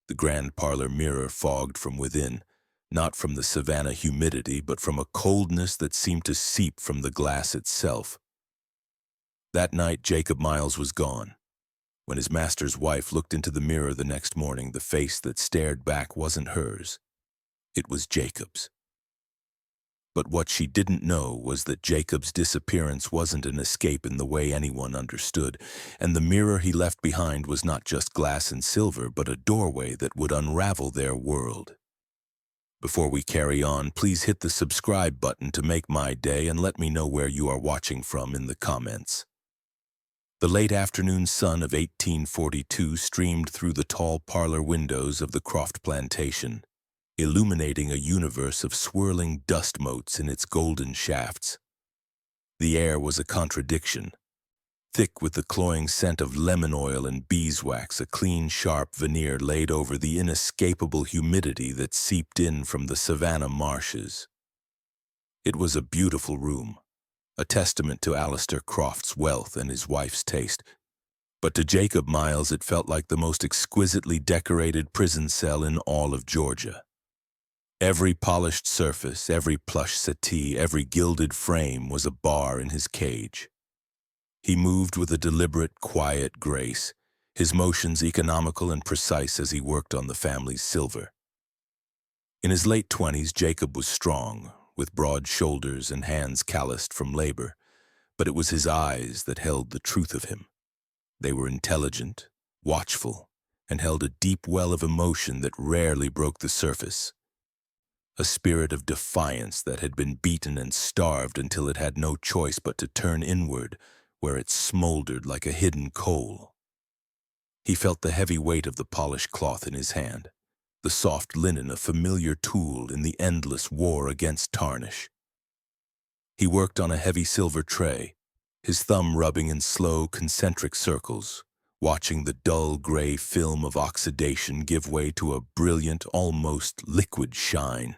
the grand parlor mirror fogged from within, not from the Savannah humidity, but from a coldness that seemed to seep from the glass itself. That night, Jacob Miles was gone. When his master's wife looked into the mirror the next morning, the face that stared back wasn't hers. It was Jacob's. But what she didn't know was that Jacob's disappearance wasn't an escape in the way anyone understood, and the mirror he left behind was not just glass and silver, but a doorway that would unravel their world. Before we carry on, please hit the subscribe button to make my day and let me know where you are watching from in the comments. The late afternoon sun of 1842 streamed through the tall parlor windows of the Croft plantation, illuminating a universe of swirling dust motes in its golden shafts. The air was a contradiction. Thick with the cloying scent of lemon oil and beeswax, a clean, sharp veneer laid over the inescapable humidity that seeped in from the Savannah marshes. It was a beautiful room, a testament to Alistair Croft's wealth and his wife's taste, but to Jacob Miles it felt like the most exquisitely decorated prison cell in all of Georgia. Every polished surface, every plush settee, every gilded frame was a bar in his cage. He moved with a deliberate, quiet grace, his motions economical and precise as he worked on the family's silver. In his late 20s, Jacob was strong, with broad shoulders and hands calloused from labor, but it was his eyes that held the truth of him. They were intelligent, watchful, and held a deep well of emotion that rarely broke the surface. A spirit of defiance that had been beaten and starved until it had no choice but to turn inward, where it smoldered like a hidden coal. He felt the heavy weight of the polished cloth in his hand, the soft linen a familiar tool in the endless war against tarnish. He worked on a heavy silver tray, his thumb rubbing in slow, concentric circles, watching the dull gray film of oxidation give way to a brilliant, almost liquid shine.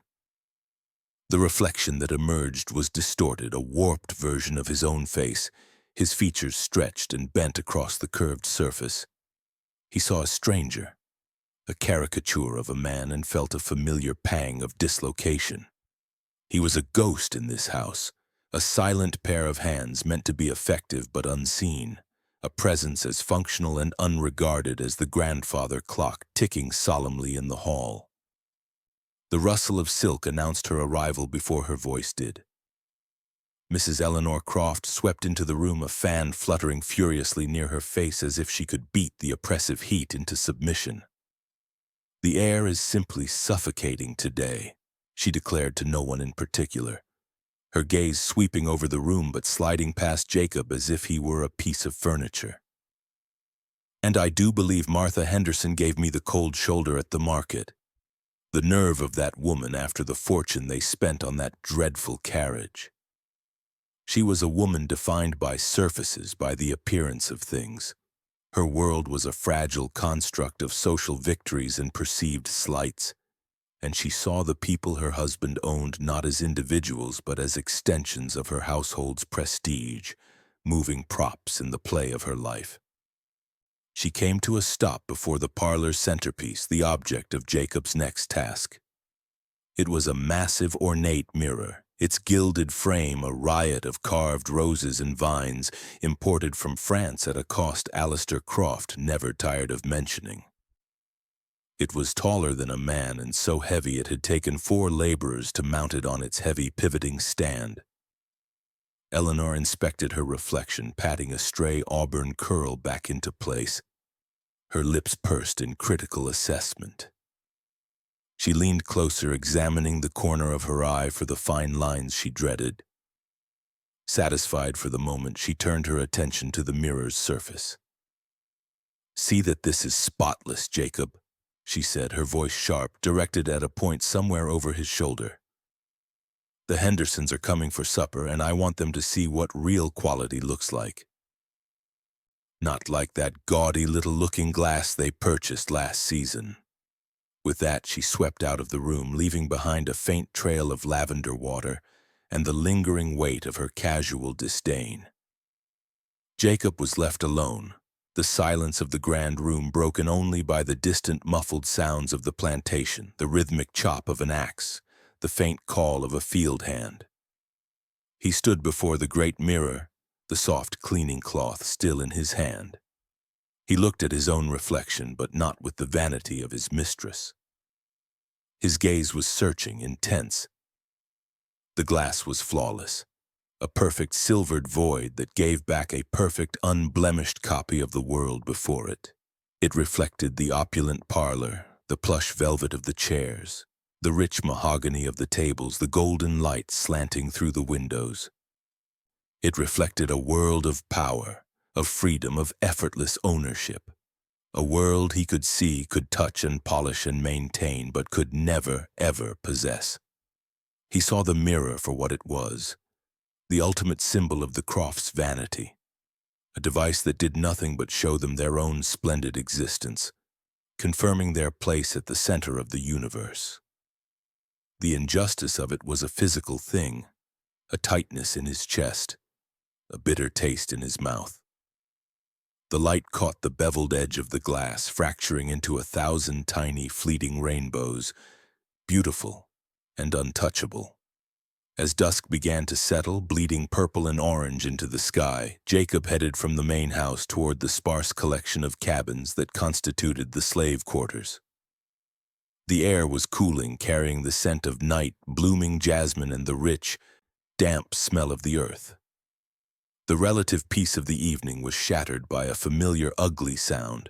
The reflection that emerged was distorted, a warped version of his own face, his features stretched and bent across the curved surface. He saw a stranger, a caricature of a man, and felt a familiar pang of dislocation. He was a ghost in this house, a silent pair of hands meant to be effective but unseen, a presence as functional and unregarded as the grandfather clock ticking solemnly in the hall. The rustle of silk announced her arrival before her voice did. Mrs. Eleanor Croft swept into the room, a fan fluttering furiously near her face as if she could beat the oppressive heat into submission. "The air is simply suffocating today," she declared to no one in particular, her gaze sweeping over the room but sliding past Jacob as if he were a piece of furniture. "And I do believe Martha Henderson gave me the cold shoulder at the market. The nerve of that woman after the fortune they spent on that dreadful carriage. She was a woman defined by surfaces, by the appearance of things. Her world was a fragile construct of social victories and perceived slights, and she saw the people her husband owned not as individuals but as extensions of her household's prestige, moving props in the play of her life. She came to a stop before the parlor's centerpiece, the object of Jacob's next task. It was a massive, ornate mirror, its gilded frame a riot of carved roses and vines imported from France at a cost Alistair Croft never tired of mentioning. It was taller than a man and so heavy it had taken 4 laborers to mount it on its heavy pivoting stand. Eleanor inspected her reflection, patting a stray auburn curl back into place, her lips pursed in critical assessment. She leaned closer, examining the corner of her eye for the fine lines she dreaded. Satisfied for the moment, she turned her attention to the mirror's surface. "See that this is spotless, Jacob," she said, her voice sharp, directed at a point somewhere over his shoulder. "The Hendersons are coming for supper, and I want them to see what real quality looks like. Not like that gaudy little looking glass they purchased last season." With that, she swept out of the room, leaving behind a faint trail of lavender water and the lingering weight of her casual disdain. Jacob was left alone, the silence of the grand room broken only by the distant muffled sounds of the plantation, the rhythmic chop of an axe, the faint call of a field hand. He stood before the great mirror, the soft cleaning cloth still in his hand. He looked at his own reflection, but not with the vanity of his mistress. His gaze was searching, intense. The glass was flawless, a perfect silvered void that gave back a perfect, unblemished copy of the world before it. It reflected the opulent parlor, the plush velvet of the chairs, the rich mahogany of the tables, the golden light slanting through the windows. It reflected a world of power, of freedom, of effortless ownership. A world he could see, could touch and polish and maintain, but could never, ever possess. He saw the mirror for what it was, the ultimate symbol of the Crofts' vanity, a device that did nothing but show them their own splendid existence, confirming their place at the center of the universe. The injustice of it was a physical thing, a tightness in his chest, a bitter taste in his mouth. The light caught the beveled edge of the glass, fracturing into 1,000 tiny, fleeting rainbows, beautiful and untouchable. As dusk began to settle, bleeding purple and orange into the sky, Jacob headed from the main house toward the sparse collection of cabins that constituted the slave quarters. The air was cooling, carrying the scent of night, blooming jasmine, and the rich, damp smell of the earth. The relative peace of the evening was shattered by a familiar, ugly sound.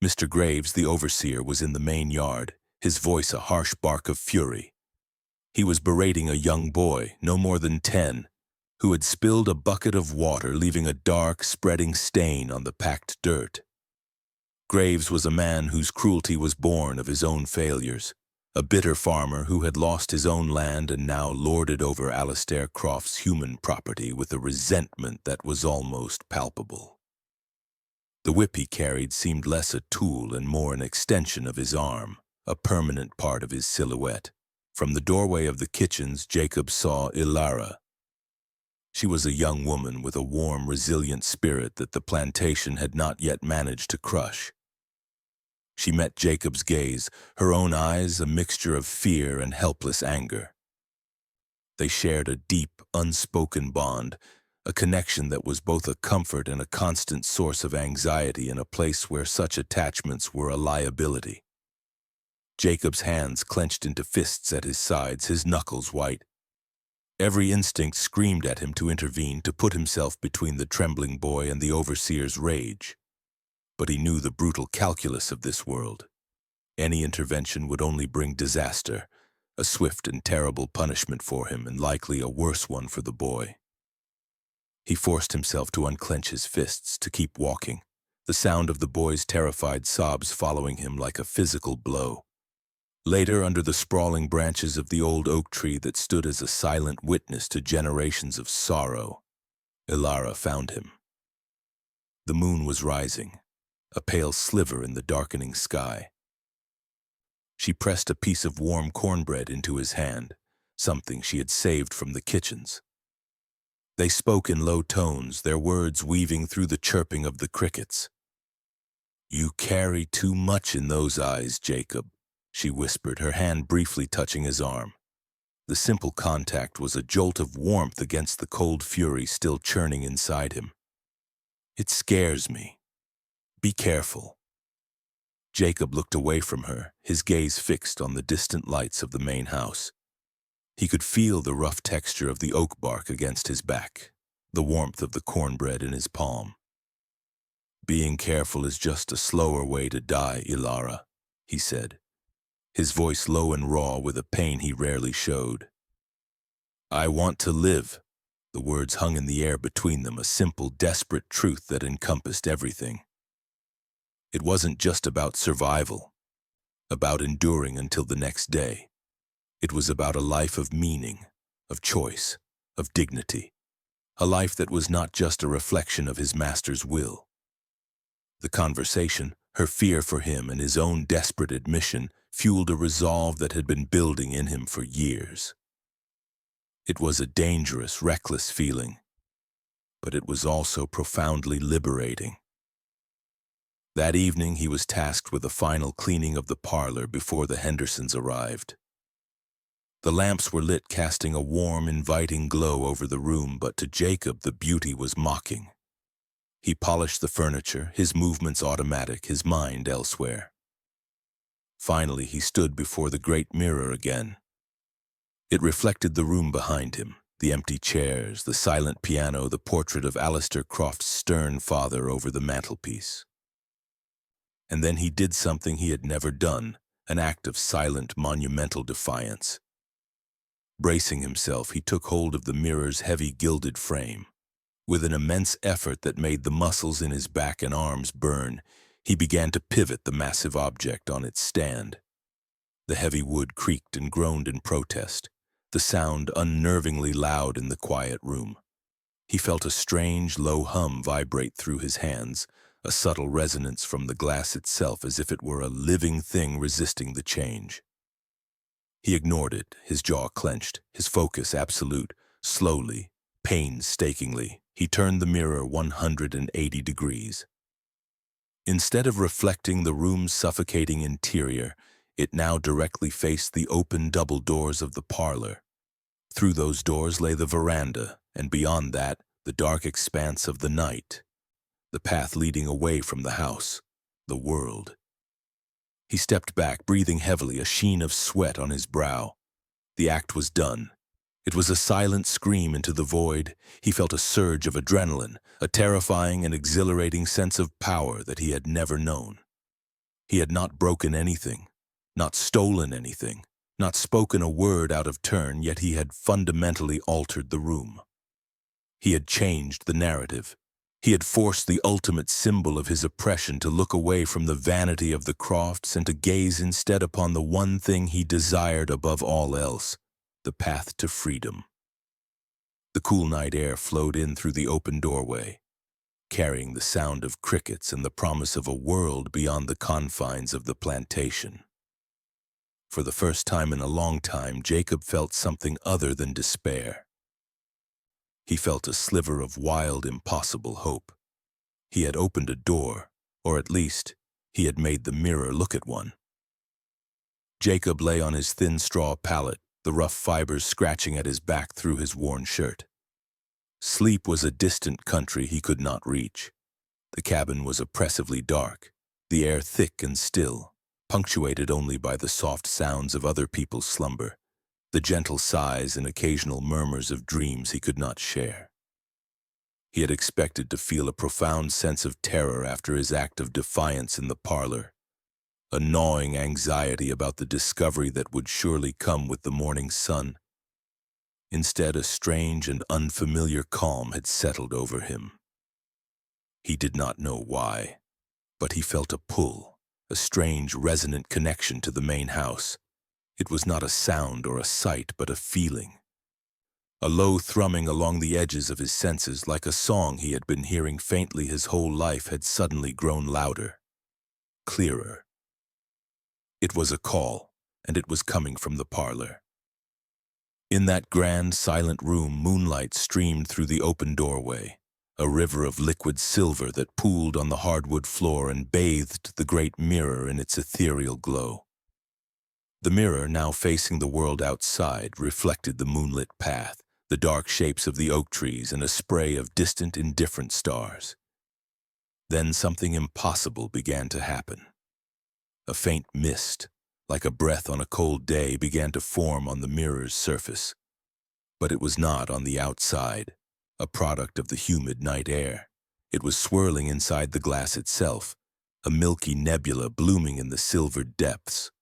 Mr. Graves, the overseer, was in the main yard, his voice a harsh bark of fury. He was berating a young boy, no more than 10, who had spilled a bucket of water, leaving a dark, spreading stain on the packed dirt. Graves was a man whose cruelty was born of his own failures, a bitter farmer who had lost his own land and now lorded over Alistair Crofts' human property with a resentment that was almost palpable. The whip he carried seemed less a tool and more an extension of his arm, a permanent part of his silhouette. From the doorway of the kitchens, Jacob saw Ilara. She was a young woman with a warm, resilient spirit that the plantation had not yet managed to crush. She met Jacob's gaze, her own eyes a mixture of fear and helpless anger. They shared a deep, unspoken bond, a connection that was both a comfort and a constant source of anxiety in a place where such attachments were a liability. Jacob's hands clenched into fists at his sides, his knuckles white. Every instinct screamed at him to intervene, to put himself between the trembling boy and the overseer's rage. But he knew the brutal calculus of this world. Any intervention would only bring disaster, a swift and terrible punishment for him, and likely a worse one for the boy. He forced himself to unclench his fists, to keep walking, the sound of the boy's terrified sobs following him like a physical blow. Later, under the sprawling branches of the old oak tree that stood as a silent witness to generations of sorrow, Ilara found him. The moon was rising, a pale sliver in the darkening sky. She pressed a piece of warm cornbread into his hand, something she had saved from the kitchens. They spoke in low tones, their words weaving through the chirping of the crickets. "You carry too much in those eyes, Jacob," she whispered, her hand briefly touching his arm. The simple contact was a jolt of warmth against the cold fury still churning inside him. "It scares me. Be careful." Jacob looked away from her, his gaze fixed on the distant lights of the main house. He could feel the rough texture of the oak bark against his back, the warmth of the cornbread in his palm. "Being careful is just a slower way to die, Ilara," he said, his voice low and raw with a pain he rarely showed. "I want to live." The words hung in the air between them, a simple, desperate truth that encompassed everything. It wasn't just about survival, about enduring until the next day. It was about a life of meaning, of choice, of dignity, a life that was not just a reflection of his master's will. The conversation, her fear for him and his own desperate admission, fueled a resolve that had been building in him for years. It was a dangerous, reckless feeling, but it was also profoundly liberating. That evening he was tasked with a final cleaning of the parlor before the Hendersons arrived. The lamps were lit, casting a warm, inviting glow over the room, but to Jacob the beauty was mocking. He polished the furniture, his movements automatic, his mind elsewhere. Finally, he stood before the great mirror again. It reflected the room behind him, the empty chairs, the silent piano, the portrait of Alistair Croft's stern father over the mantelpiece. And then he did something he had never done, an act of silent, monumental defiance. Bracing himself, he took hold of the mirror's heavy gilded frame. With an immense effort that made the muscles in his back and arms burn, he began to pivot the massive object on its stand. The heavy wood creaked and groaned in protest, the sound unnervingly loud in the quiet room. He felt a strange, low hum vibrate through his hands, a subtle resonance from the glass itself, as if it were a living thing resisting the change. He ignored it, his jaw clenched, his focus absolute. Slowly, painstakingly, he turned the mirror 180 degrees. Instead of reflecting the room's suffocating interior, it now directly faced the open double doors of the parlor. Through those doors lay the veranda, and beyond that, the dark expanse of the night, the path leading away from the house, the world. He stepped back, breathing heavily, a sheen of sweat on his brow. The act was done. It was a silent scream into the void. He felt a surge of adrenaline, a terrifying and exhilarating sense of power that he had never known. He had not broken anything, not stolen anything, not spoken a word out of turn, yet he had fundamentally altered the room. He had changed the narrative. He had forced the ultimate symbol of his oppression to look away from the vanity of the Crofts and to gaze instead upon the one thing he desired above all else, the path to freedom. The cool night air flowed in through the open doorway, carrying the sound of crickets and the promise of a world beyond the confines of the plantation. For the first time in a long time, Jacob felt something other than despair. He felt a sliver of wild, impossible hope. He had opened a door, or at least, he had made the mirror look at one. Jacob lay on his thin straw pallet, the rough fibers scratching at his back through his worn shirt. Sleep was a distant country he could not reach. The cabin was oppressively dark, the air thick and still, punctuated only by the soft sounds of other people's slumber, the gentle sighs and occasional murmurs of dreams he could not share. He had expected to feel a profound sense of terror after his act of defiance in the parlor, a gnawing anxiety about the discovery that would surely come with the morning sun. Instead, a strange and unfamiliar calm had settled over him. He did not know why, but he felt a pull, a strange, resonant connection to the main house. It was not a sound or a sight, but a feeling. A low thrumming along the edges of his senses, like a song he had been hearing faintly his whole life, had suddenly grown louder, clearer. It was a call, and it was coming from the parlor. In that grand, silent room, moonlight streamed through the open doorway, a river of liquid silver that pooled on the hardwood floor and bathed the great mirror in its ethereal glow. The mirror, now facing the world outside, reflected the moonlit path, the dark shapes of the oak trees, and a spray of distant, indifferent stars. Then something impossible began to happen. A faint mist, like a breath on a cold day, began to form on the mirror's surface. But it was not on the outside, a product of the humid night air. It was swirling inside the glass itself, a milky nebula blooming in the silvered depths.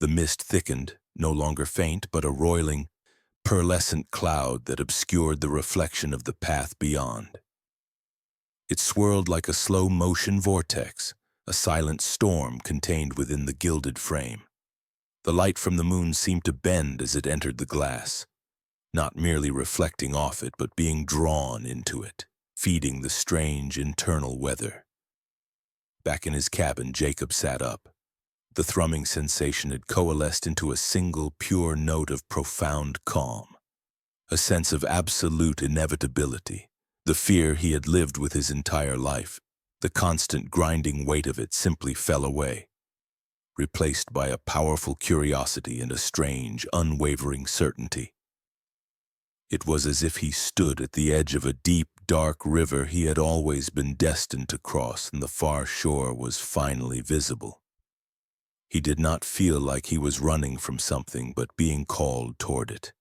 The mist thickened, no longer faint, but a roiling, pearlescent cloud that obscured the reflection of the path beyond. It swirled like a slow-motion vortex, a silent storm contained within the gilded frame. The light from the moon seemed to bend as it entered the glass, not merely reflecting off it, but being drawn into it, feeding the strange internal weather. Back in his cabin, Jacob sat up. The thrumming sensation had coalesced into a single, pure note of profound calm, a sense of absolute inevitability, the fear he had lived with his entire life, The constant grinding weight of it simply fell away, replaced by a powerful curiosity and a strange, unwavering certainty. It was as if he stood at the edge of a deep, dark river he had always been destined to cross, and the far shore was finally visible. He did not feel like he was running from something, but being called toward it.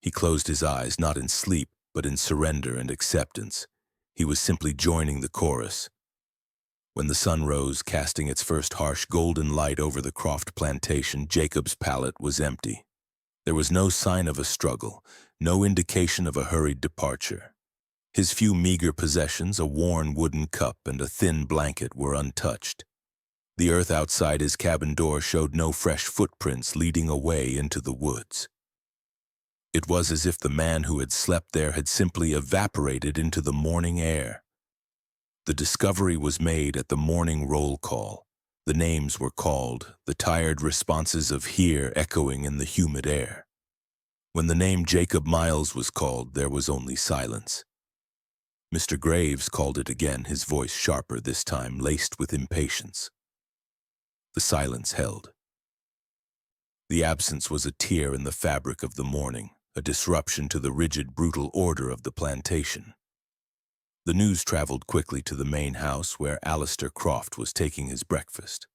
He closed his eyes, not in sleep, but in surrender and acceptance. He was simply joining the chorus. When the sun rose, casting its first harsh golden light over the Croft plantation, Jacob's pallet was empty. There was no sign of a struggle, no indication of a hurried departure. His few meager possessions, a worn wooden cup and a thin blanket, were untouched. The earth outside his cabin door showed no fresh footprints leading away into the woods. It was as if the man who had slept there had simply evaporated into the morning air. The discovery was made at the morning roll call. The names were called, the tired responses of "here" echoing in the humid air. When the name Jacob Miles was called, there was only silence. Mr. Graves called it again, his voice sharper this time, laced with impatience. The silence held. The absence was a tear in the fabric of the morning, a disruption to the rigid, brutal order of the plantation. The news traveled quickly to the main house where Alistair Croft was taking his breakfast.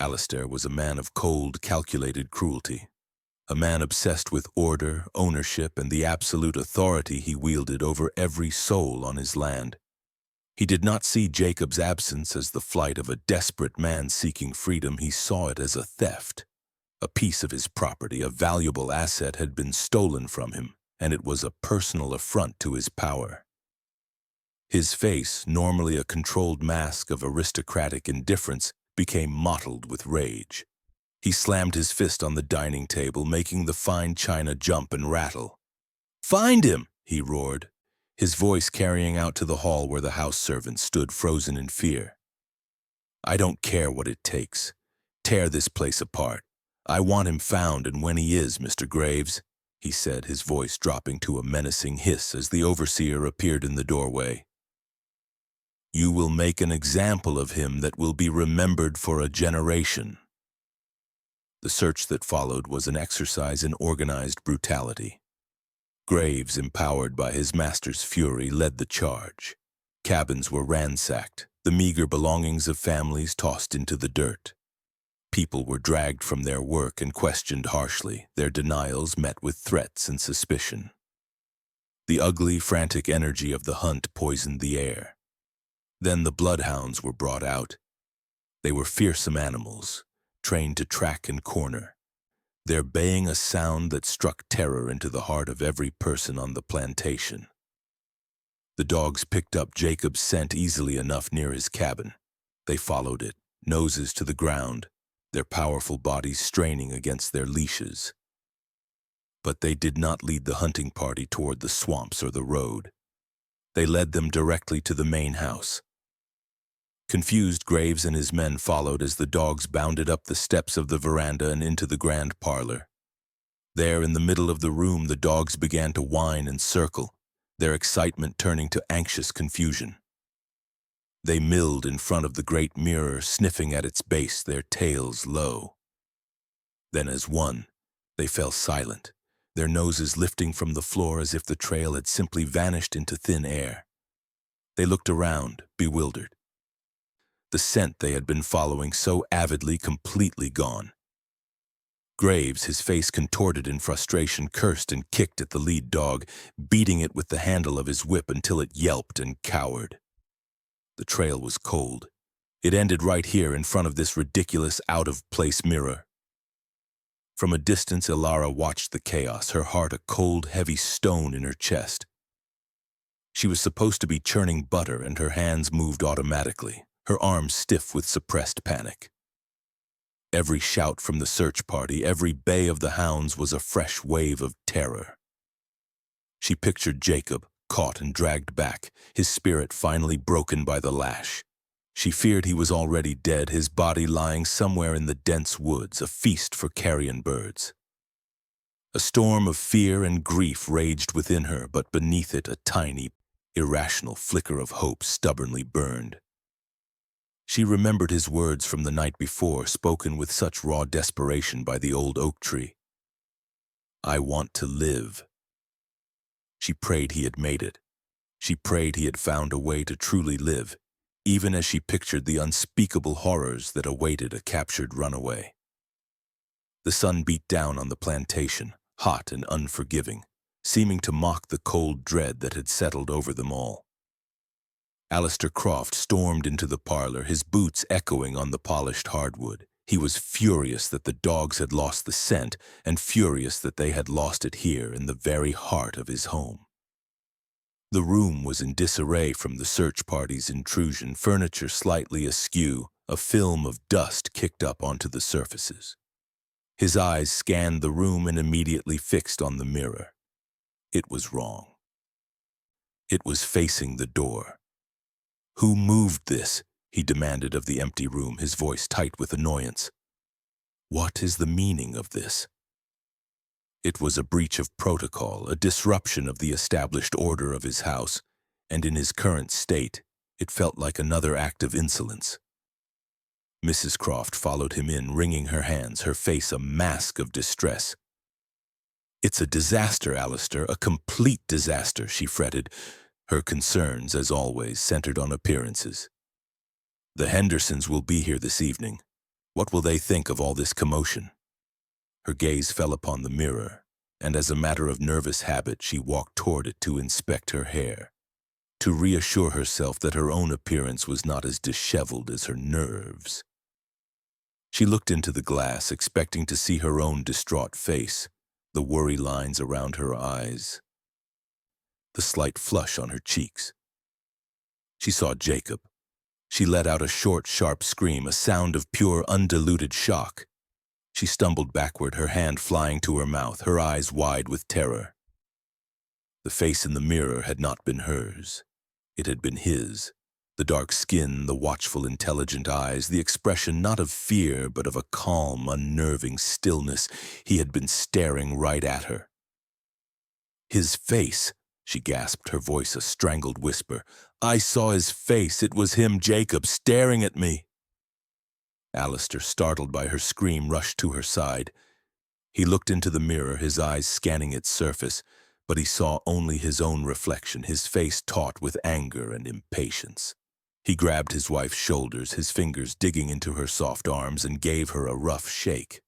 Alistair was a man of cold, calculated cruelty, a man obsessed with order, ownership, and the absolute authority he wielded over every soul on his land. He did not see Jacob's absence as the flight of a desperate man seeking freedom. He saw it as a theft. A piece of his property, a valuable asset, had been stolen from him, and it was a personal affront to his power. His face, normally a controlled mask of aristocratic indifference, became mottled with rage. He slammed his fist on the dining table, making the fine china jump and rattle. "Find him!" he roared, his voice carrying out to the hall where the house servant stood frozen in fear. "I don't care what it takes. Tear this place apart. I want him found, and when he is, Mr. Graves," he said, his voice dropping to a menacing hiss as the overseer appeared in the doorway, "you will make an example of him that will be remembered for a generation." The search that followed was an exercise in organized brutality. Graves, empowered by his master's fury, led the charge. Cabins were ransacked, the meager belongings of families tossed into the dirt. People were dragged from their work and questioned harshly, their denials met with threats and suspicion. The ugly, frantic energy of the hunt poisoned the air. Then the bloodhounds were brought out. They were fearsome animals, trained to track and corner, their baying a sound that struck terror into the heart of every person on the plantation. The dogs picked up Jacob's scent easily enough near his cabin. They followed it, noses to the ground, their powerful bodies straining against their leashes. But they did not lead the hunting party toward the swamps or the road. They led them directly to the main house. Confused, Graves and his men followed as the dogs bounded up the steps of the veranda and into the grand parlor. There, in the middle of the room, the dogs began to whine and circle, their excitement turning to anxious confusion. They milled in front of the great mirror, sniffing at its base, their tails low. Then, as one, they fell silent, their noses lifting from the floor as if the trail had simply vanished into thin air. They looked around, bewildered. The scent they had been following so avidly completely gone. Graves, his face contorted in frustration, cursed and kicked at the lead dog, beating it with the handle of his whip until it yelped and cowered. The trail was cold. It ended right here in front of this ridiculous, out-of-place mirror. From a distance, Ilara watched the chaos, her heart a cold, heavy stone in her chest. She was supposed to be churning butter, and her hands moved automatically, her arms stiff with suppressed panic. Every shout from the search party, every bay of the hounds was a fresh wave of terror. She pictured Jacob, caught and dragged back, his spirit finally broken by the lash. She feared he was already dead, his body lying somewhere in the dense woods, a feast for carrion birds. A storm of fear and grief raged within her, but beneath it a tiny, irrational flicker of hope stubbornly burned. She remembered his words from the night before, spoken with such raw desperation by the old oak tree. "I want to live." She prayed he had made it. She prayed he had found a way to truly live, even as she pictured the unspeakable horrors that awaited a captured runaway. The sun beat down on the plantation, hot and unforgiving, seeming to mock the cold dread that had settled over them all. Alistair Croft stormed into the parlor, his boots echoing on the polished hardwood. He was furious that the dogs had lost the scent, and furious that they had lost it here in the very heart of his home. The room was in disarray from the search party's intrusion, furniture slightly askew, a film of dust kicked up onto the surfaces. His eyes scanned the room and immediately fixed on the mirror. It was wrong. It was facing the door. "Who moved this?" he demanded of the empty room, his voice tight with annoyance. "What is the meaning of this?" It was a breach of protocol, a disruption of the established order of his house, and in his current state, it felt like another act of insolence. Mrs. Croft followed him in, wringing her hands, her face a mask of distress. "It's a disaster, Alistair, a complete disaster," she fretted, her concerns, as always, centered on appearances. "The Hendersons will be here this evening. What will they think of all this commotion?" Her gaze fell upon the mirror, and as a matter of nervous habit, she walked toward it to inspect her hair, to reassure herself that her own appearance was not as disheveled as her nerves. She looked into the glass, expecting to see her own distraught face, the worry lines around her eyes, the slight flush on her cheeks. She saw Jacob. She let out a short, sharp scream, a sound of pure, undiluted shock. She stumbled backward, her hand flying to her mouth, her eyes wide with terror. The face in the mirror had not been hers. It had been his. The dark skin, the watchful, intelligent eyes, the expression not of fear, but of a calm, unnerving stillness. He had been staring right at her. "His face," she gasped, her voice a strangled whisper. "I saw his face. It was him, Jacob, staring at me." Alistair, startled by her scream, rushed to her side. He looked into the mirror, his eyes scanning its surface, but he saw only his own reflection, his face taut with anger and impatience. He grabbed his wife's shoulders, his fingers digging into her soft arms, and gave her a rough shake.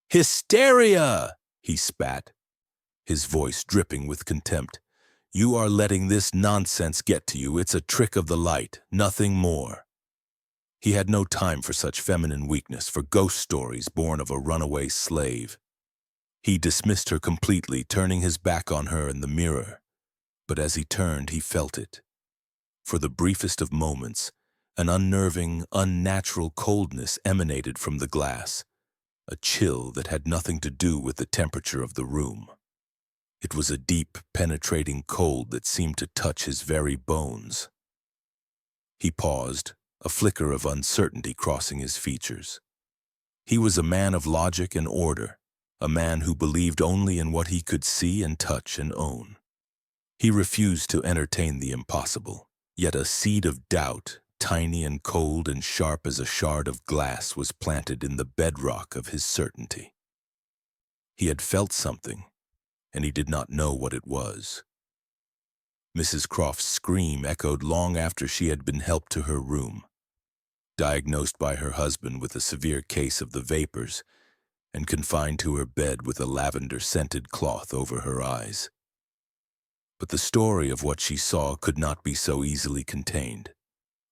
"Hysteria!" he spat, his voice dripping with contempt. "You are letting this nonsense get to you. It's a trick of the light, nothing more." He had no time for such feminine weakness, for ghost stories born of a runaway slave. He dismissed her completely, turning his back on her in the mirror. But as he turned, he felt it. For the briefest of moments, an unnerving, unnatural coldness emanated from the glass, a chill that had nothing to do with the temperature of the room. It was a deep, penetrating cold that seemed to touch his very bones. He paused, a flicker of uncertainty crossing his features. He was a man of logic and order, a man who believed only in what he could see and touch and own. He refused to entertain the impossible, yet a seed of doubt, tiny and cold and sharp as a shard of glass, was planted in the bedrock of his certainty. He had felt something, and he did not know what it was. Mrs. Croft's scream echoed long after she had been helped to her room, diagnosed by her husband with a severe case of the vapors, and confined to her bed with a lavender-scented cloth over her eyes. But the story of what she saw could not be so easily contained.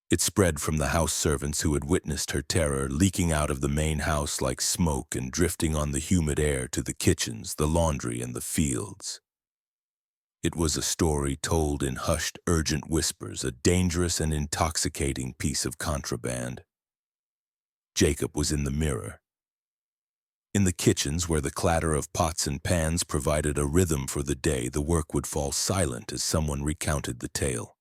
It spread from the house servants who had witnessed her terror, leaking out of the main house like smoke and drifting on the humid air to the kitchens, the laundry, and the fields. It was a story told in hushed, urgent whispers, a dangerous and intoxicating piece of contraband. Jacob was in the mirror. In the kitchens, where the clatter of pots and pans provided a rhythm for the day, the work would fall silent as someone recounted the tale.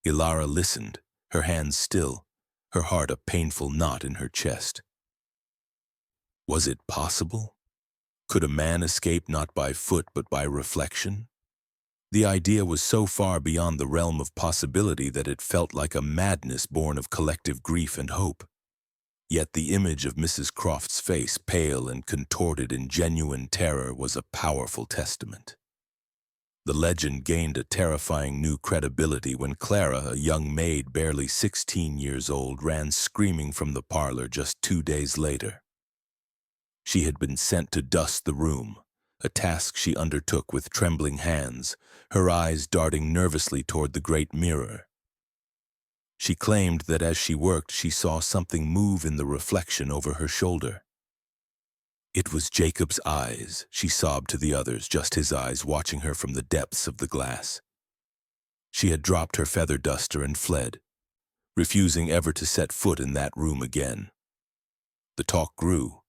Ilara listened, her hands still, her heart a painful knot in her chest. Was it possible? Could a man escape not by foot but by reflection? The idea was so far beyond the realm of possibility that it felt like a madness born of collective grief and hope. Yet the image of Mrs. Croft's face, pale and contorted in genuine terror, was a powerful testament. The legend gained a terrifying new credibility when Clara, a young maid barely 16 years old, ran screaming from the parlor just 2 days later. She had been sent to dust the room, a task she undertook with trembling hands, her eyes darting nervously toward the great mirror. She claimed that as she worked, she saw something move in the reflection over her shoulder. "It was Jacob's eyes," she sobbed to the others, just his eyes watching her from the depths of the glass. She had dropped her feather duster and fled, refusing ever to set foot in that room again. The talk grew,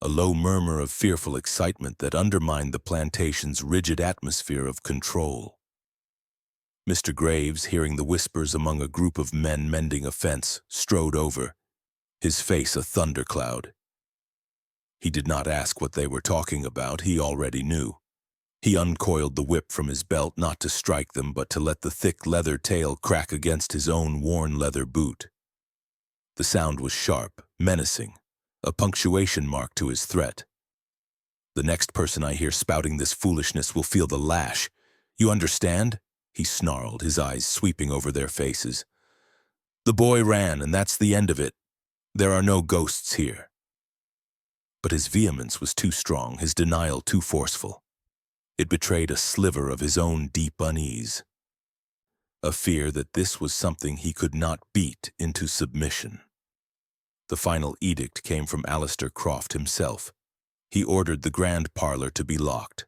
a low murmur of fearful excitement that undermined the plantation's rigid atmosphere of control. Mr. Graves, hearing the whispers among a group of men mending a fence, strode over, his face a thundercloud. He did not ask what they were talking about, he already knew. He uncoiled the whip from his belt, not to strike them, but to let the thick leather tail crack against his own worn leather boot. The sound was sharp, menacing, a punctuation mark to his threat. "The next person I hear spouting this foolishness will feel the lash. You understand?" he snarled, his eyes sweeping over their faces. "The boy ran, and that's the end of it. There are no ghosts here." But his vehemence was too strong, his denial too forceful. It betrayed a sliver of his own deep unease, a fear that this was something he could not beat into submission. The final edict came from Alistair Croft himself. He ordered the grand parlor to be locked.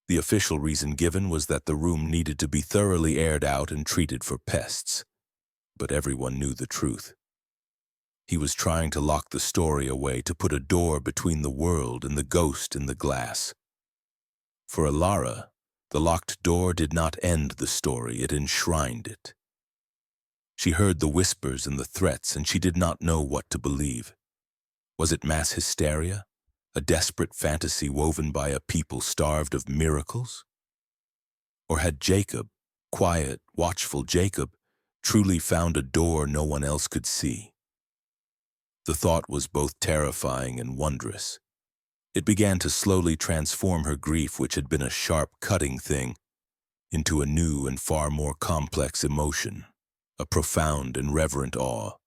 The official reason given was that the room needed to be thoroughly aired out and treated for pests. But everyone knew the truth. He was trying to lock the story away, to put a door between the world and the ghost in the glass. For Alara, the locked door did not end the story, it enshrined it. She heard the whispers and the threats, and she did not know what to believe. Was it mass hysteria, a desperate fantasy woven by a people starved of miracles? Or had Jacob, quiet, watchful Jacob, truly found a door no one else could see? The thought was both terrifying and wondrous. It began to slowly transform her grief, which had been a sharp, cutting thing, into a new and far more complex emotion, a profound and reverent awe.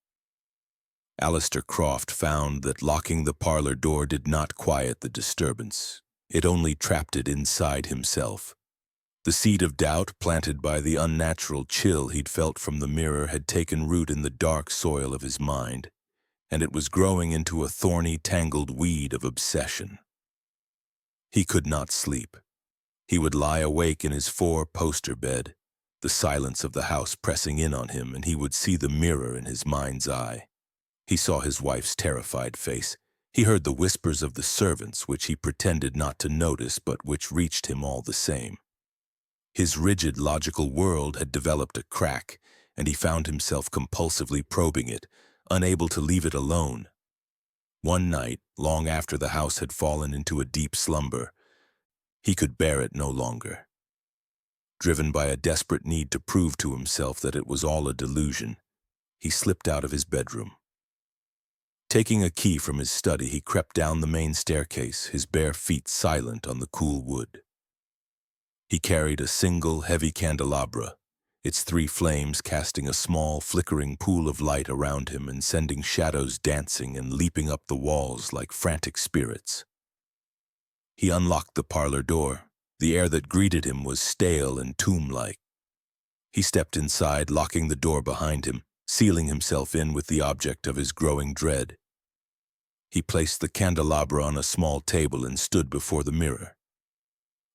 Alistair Croft found that locking the parlor door did not quiet the disturbance. It only trapped it inside himself. The seed of doubt planted by the unnatural chill he'd felt from the mirror had taken root in the dark soil of his mind, and it was growing into a thorny, tangled weed of obsession. He could not sleep. He would lie awake in his 4-poster bed, the silence of the house pressing in on him, and he would see the mirror in his mind's eye. He saw his wife's terrified face. He heard the whispers of the servants, which he pretended not to notice, but which reached him all the same. His rigid, logical world had developed a crack, and he found himself compulsively probing it, unable to leave it alone. One night, long after the house had fallen into a deep slumber, he could bear it no longer. Driven by a desperate need to prove to himself that it was all a delusion, he slipped out of his bedroom. Taking a key from his study, he crept down the main staircase, his bare feet silent on the cool wood. He carried a single, heavy candelabra, its 3 flames casting a small, flickering pool of light around him and sending shadows dancing and leaping up the walls like frantic spirits. He unlocked the parlor door. The air that greeted him was stale and tomb-like. He stepped inside, locking the door behind him, sealing himself in with the object of his growing dread. He placed the candelabra on a small table and stood before the mirror.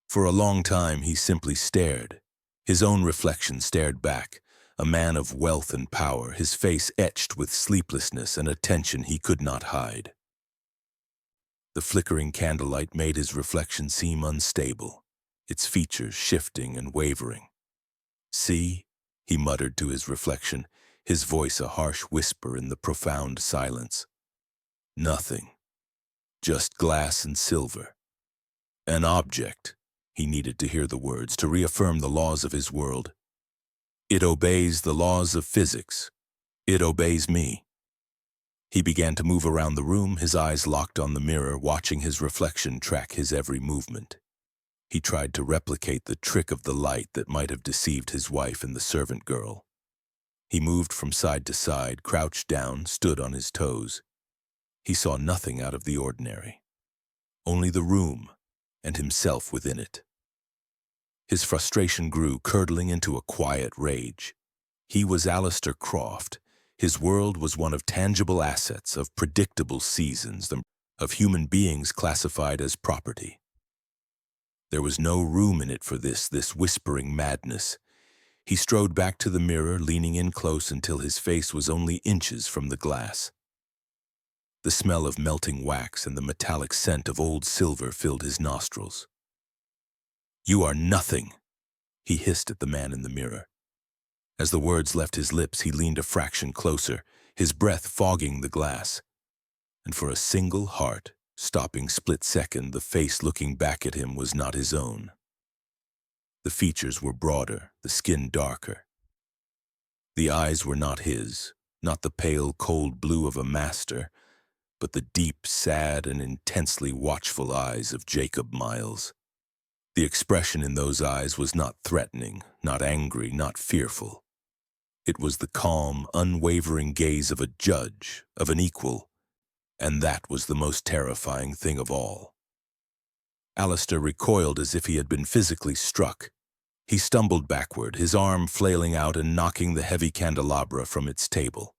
For a long time he simply stared. His own reflection stared back, a man of wealth and power, his face etched with sleeplessness and a tension he could not hide. The flickering candlelight made his reflection seem unstable, its features shifting and wavering. "See," he muttered to his reflection, his voice a harsh whisper in the profound silence. "Nothing. Just glass and silver. An object," He needed to hear the words to reaffirm the laws of his world. It obeys the laws of physics. It obeys me. He began to move around the room, his eyes locked on the mirror, watching his reflection track his every movement. He tried to replicate the trick of the light that might have deceived his wife and the servant girl. He moved from side to side, crouched down, stood on his toes. He saw nothing out of the ordinary. Only the room and himself within it. His frustration grew, curdling into a quiet rage. He was Alistair Croft. His world was one of tangible assets, of predictable seasons, of human beings classified as property. There was no room in it for this whispering madness. He strode back to the mirror, leaning in close until his face was only inches from the glass. The smell of melting wax and the metallic scent of old silver filled his nostrils. "You are nothing," he hissed at the man in the mirror. As the words left his lips, he leaned a fraction closer, his breath fogging the glass. And for a single heart-stopping split second, the face looking back at him was not his own. The features were broader, the skin darker. The eyes were not his, not the pale, cold blue of a master, but the deep, sad, and intensely watchful eyes of Jacob Miles. The expression in those eyes was not threatening, not angry, not fearful. It was the calm, unwavering gaze of a judge, of an equal, and that was the most terrifying thing of all. Alistair recoiled as if he had been physically struck. He stumbled backward, his arm flailing out and knocking the heavy candelabra from its table.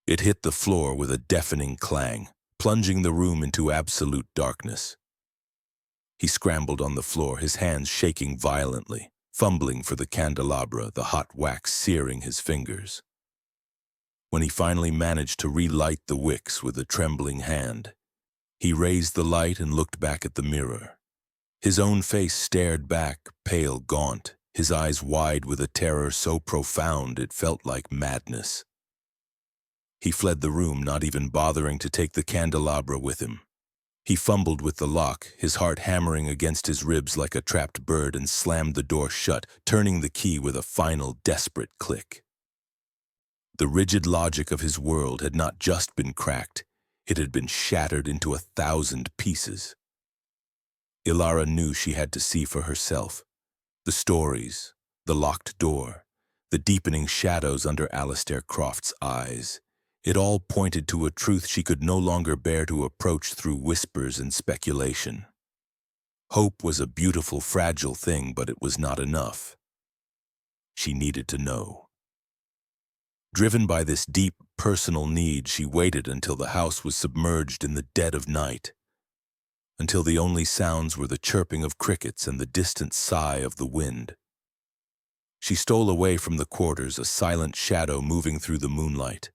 It hit the floor with a deafening clang, plunging the room into absolute darkness. He scrambled on the floor, his hands shaking violently, fumbling for the candelabra, the hot wax searing his fingers. When he finally managed to relight the wicks with a trembling hand, he raised the light and looked back at the mirror. His own face stared back, pale, gaunt, his eyes wide with a terror so profound it felt like madness. He fled the room, not even bothering to take the candelabra with him. He fumbled with the lock, his heart hammering against his ribs like a trapped bird, and slammed the door shut, turning the key with a final, desperate click. The rigid logic of his world had not just been cracked, it had been shattered into 1,000 pieces. Ilara knew she had to see for herself. The stories, the locked door, the deepening shadows under Alistair Croft's eyes. It all pointed to a truth she could no longer bear to approach through whispers and speculation. Hope was a beautiful, fragile thing, but it was not enough. She needed to know. Driven by this deep, personal need, she waited until the house was submerged in the dead of night, until the only sounds were the chirping of crickets and the distant sigh of the wind. She stole away from the quarters, a silent shadow moving through the moonlight,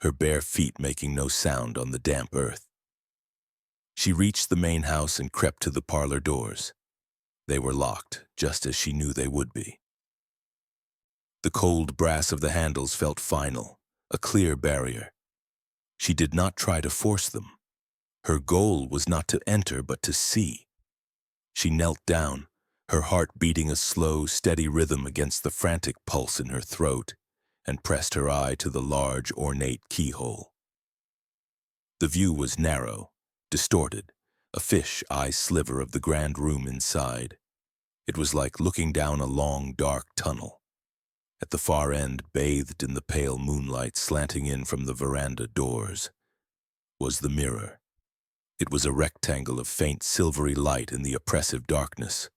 her bare feet making no sound on the damp earth. She reached the main house and crept to the parlor doors. They were locked, just as she knew they would be. The cold brass of the handles felt final, a clear barrier. She did not try to force them. Her goal was not to enter, but to see. She knelt down, her heart beating a slow, steady rhythm against the frantic pulse in her throat, and pressed her eye to the large, ornate keyhole. The view was narrow, distorted, a fish-eye sliver of the grand room inside. It was like looking down a long, dark tunnel. At the far end, bathed in the pale moonlight slanting in from the veranda doors, was the mirror. It was a rectangle of faint silvery light in the oppressive darkness.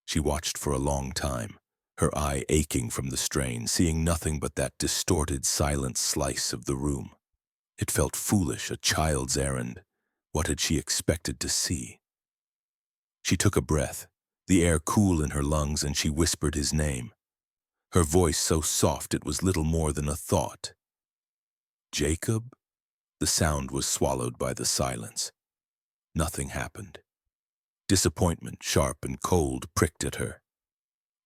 She watched for a long time, her eye aching from the strain, seeing nothing but that distorted, silent slice of the room. It felt foolish, a child's errand. What had she expected to see? She took a breath, the air cool in her lungs, and she whispered his name. Her voice so soft it was little more than a thought. Jacob? The sound was swallowed by the silence. Nothing happened. Disappointment, sharp and cold, pricked at her.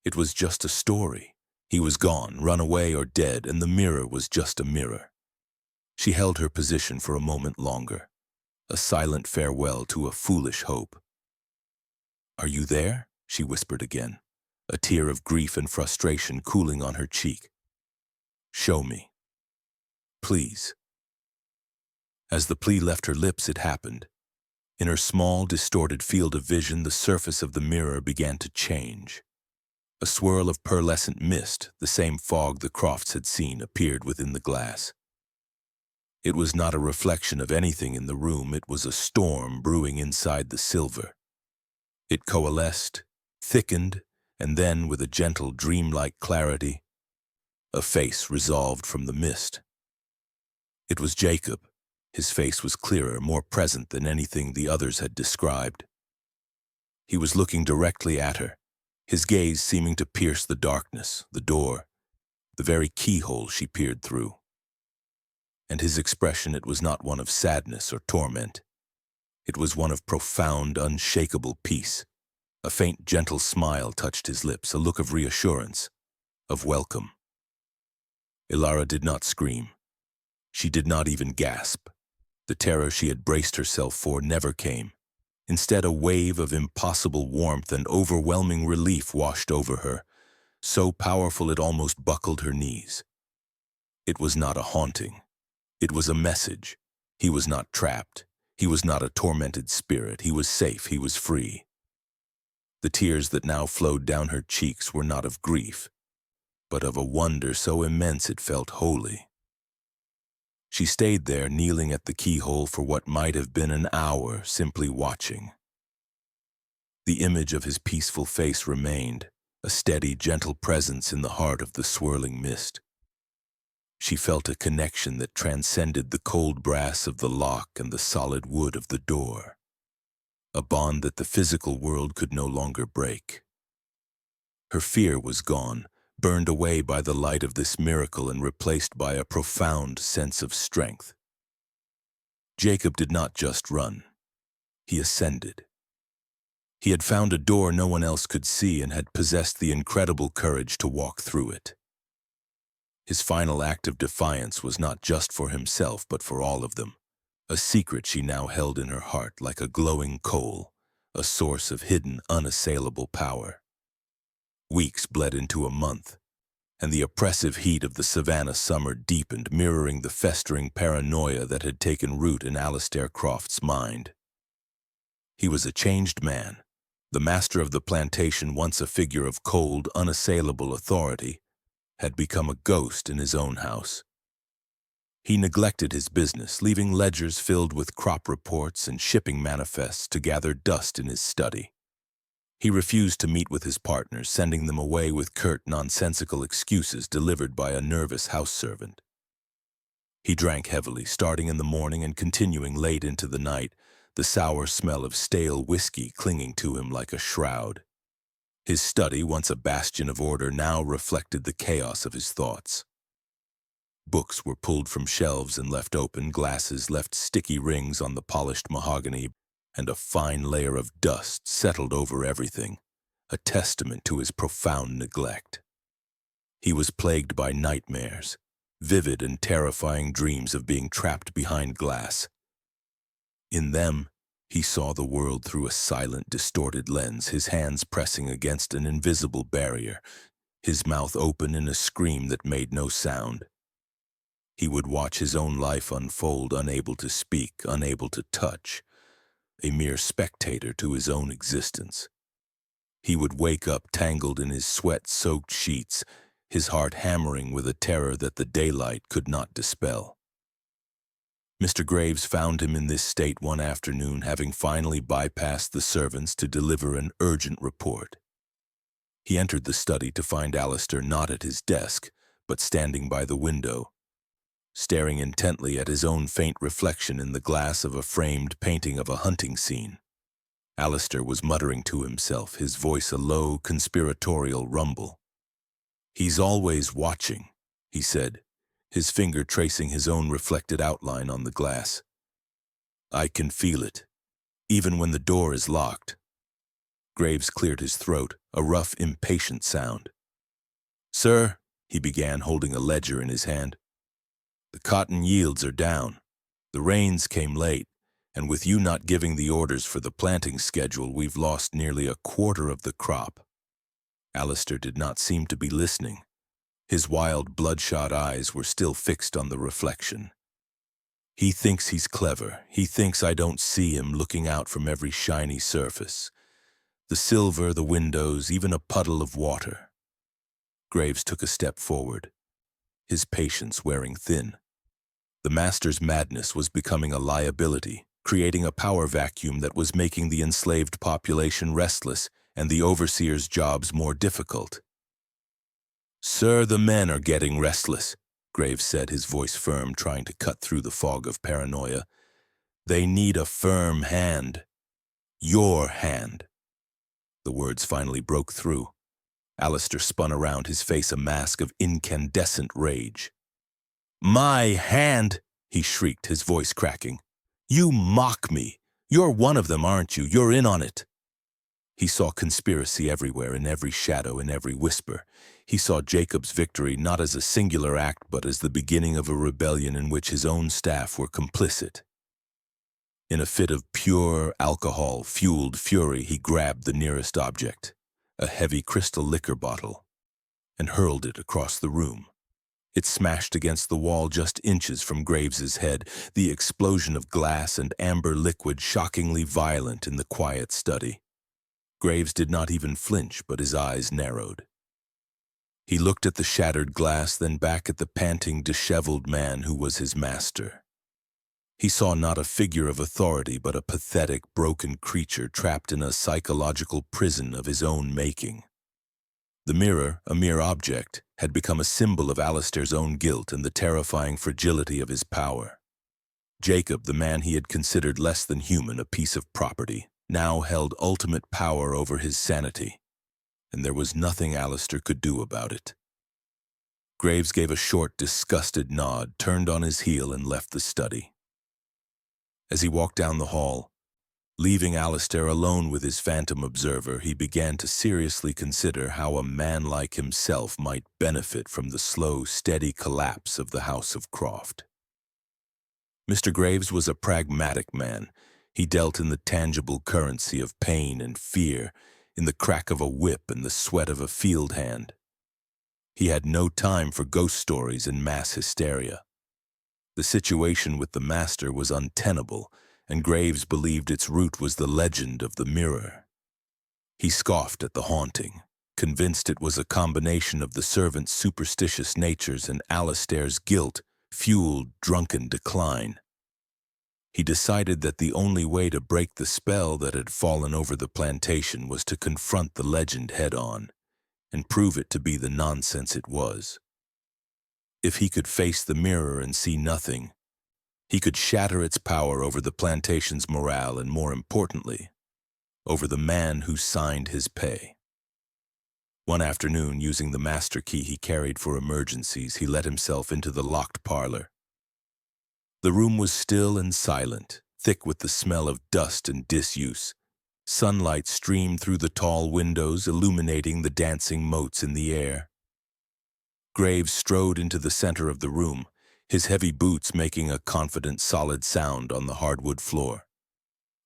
It was just a story. He was gone, run away or dead, and the mirror was just a mirror. She held her position for a moment longer, a silent farewell to a foolish hope. "Are you there?" she whispered again, a tear of grief and frustration cooling on her cheek. "Show me. Please." As the plea left her lips, it happened. In her small, distorted field of vision, the surface of the mirror began to change. A swirl of pearlescent mist, the same fog the Crofts had seen, appeared within the glass. It was not a reflection of anything in the room, it was a storm brewing inside the silver. It coalesced, thickened, and then, with a gentle, dreamlike clarity, a face resolved from the mist. It was Jacob. His face was clearer, more present than anything the others had described. He was looking directly at her, his gaze seeming to pierce the darkness, the door, the very keyhole she peered through. And his expression, it was not one of sadness or torment. It was one of profound, unshakable peace. A faint, gentle smile touched his lips, a look of reassurance, of welcome. Ilara did not scream. She did not even gasp. The terror she had braced herself for never came. Instead, a wave of impossible warmth and overwhelming relief washed over her, so powerful it almost buckled her knees. It was not a haunting. It was a message. He was not trapped. He was not a tormented spirit. He was safe. He was free. The tears that now flowed down her cheeks were not of grief, but of a wonder so immense it felt holy. She stayed there, kneeling at the keyhole for what might have been an hour, simply watching. The image of his peaceful face remained, a steady, gentle presence in the heart of the swirling mist. She felt a connection that transcended the cold brass of the lock and the solid wood of the door, a bond that the physical world could no longer break. Her fear was gone, burned away by the light of this miracle and replaced by a profound sense of strength. Jacob did not just run. He ascended. He had found a door no one else could see and had possessed the incredible courage to walk through it. His final act of defiance was not just for himself, but for all of them, a secret she now held in her heart like a glowing coal, a source of hidden, unassailable power. Weeks bled into a month, and the oppressive heat of the Savannah summer deepened, mirroring the festering paranoia that had taken root in Alistair Croft's mind. He was a changed man. The master of the plantation, once a figure of cold, unassailable authority, had become a ghost in his own house. He neglected his business, leaving ledgers filled with crop reports and shipping manifests to gather dust in his study. He refused to meet with his partners, sending them away with curt, nonsensical excuses delivered by a nervous house servant. He drank heavily, starting in the morning and continuing late into the night, the sour smell of stale whiskey clinging to him like a shroud. His study, once a bastion of order, now reflected the chaos of his thoughts. Books were pulled from shelves and left open, glasses left sticky rings on the polished mahogany, and a fine layer of dust settled over everything, a testament to his profound neglect. He was plagued by nightmares, vivid and terrifying dreams of being trapped behind glass. In them, he saw the world through a silent, distorted lens, his hands pressing against an invisible barrier, his mouth open in a scream that made no sound. He would watch his own life unfold, unable to speak, unable to touch, a mere spectator to his own existence. He would wake up tangled in his sweat-soaked sheets, his heart hammering with a terror that the daylight could not dispel. Mr. Graves found him in this state one afternoon, having finally bypassed the servants to deliver an urgent report. He entered the study to find Alistair not at his desk, but standing by the window, staring intently at his own faint reflection in the glass of a framed painting of a hunting scene. Alistair was muttering to himself, his voice a low, conspiratorial rumble. "He's always watching," he said, his finger tracing his own reflected outline on the glass. "I can feel it, even when the door is locked." Graves cleared his throat, a rough, impatient sound. "Sir," he began, holding a ledger in his hand, "the cotton yields are down. The rains came late, And with you not giving the orders for the planting schedule, we've lost nearly a quarter of the crop." Alistair did not seem to be listening. His wild, bloodshot eyes were still fixed on the reflection. "He thinks he's clever. He thinks I don't see him looking out from every shiny surface. The silver, the windows, even a puddle of water." Graves took a step forward, his patience wearing thin. The master's madness was becoming a liability, creating a power vacuum that was making the enslaved population restless and the overseer's jobs more difficult. "Sir, the men are getting restless," Graves said, his voice firm, trying to cut through the fog of paranoia. "They need a firm hand. Your hand." The words finally broke through. Alistair spun around, his face a mask of incandescent rage. "My hand!" he shrieked, his voice cracking. "You mock me! You're one of them, aren't you? You're in on it!" He saw conspiracy everywhere, in every shadow, in every whisper. He saw Jacob's victory not as a singular act, but as the beginning of a rebellion in which his own staff were complicit. In a fit of pure, alcohol-fueled fury, he grabbed the nearest object, a heavy crystal liquor bottle, and hurled it across the room. It smashed against the wall just inches from Graves's head, the explosion of glass and amber liquid shockingly violent in the quiet study. Graves did not even flinch, but his eyes narrowed. He looked at the shattered glass, then back at the panting, disheveled man who was his master. He saw not a figure of authority, but a pathetic, broken creature trapped in a psychological prison of his own making. The mirror, a mere object, had become a symbol of Alistair's own guilt and the terrifying fragility of his power. Jacob, the man he had considered less than human, a piece of property, now held ultimate power over his sanity, and there was nothing Alistair could do about it. Graves gave a short, disgusted nod, turned on his heel, and left the study. As he walked down the hall, leaving Alistair alone with his phantom observer, he began to seriously consider how a man like himself might benefit from the slow, steady collapse of the House of Croft. Mr. Graves was a pragmatic man. He dealt in the tangible currency of pain and fear, in the crack of a whip and the sweat of a field hand. He had no time for ghost stories and mass hysteria. The situation with the master was untenable, and Graves believed its root was the legend of the mirror. He scoffed at the haunting, convinced it was a combination of the servant's superstitious natures and Alistair's guilt-fueled, drunken decline. He decided that the only way to break the spell that had fallen over the plantation was to confront the legend head-on and prove it to be the nonsense it was. If he could face the mirror and see nothing, he could shatter its power over the plantation's morale and, more importantly, over the man who signed his pay. One afternoon, using the master key he carried for emergencies, he let himself into the locked parlor. The room was still and silent, thick with the smell of dust and disuse. Sunlight streamed through the tall windows, illuminating the dancing motes in the air. Graves strode into the center of the room, his heavy boots making a confident, solid sound on the hardwood floor.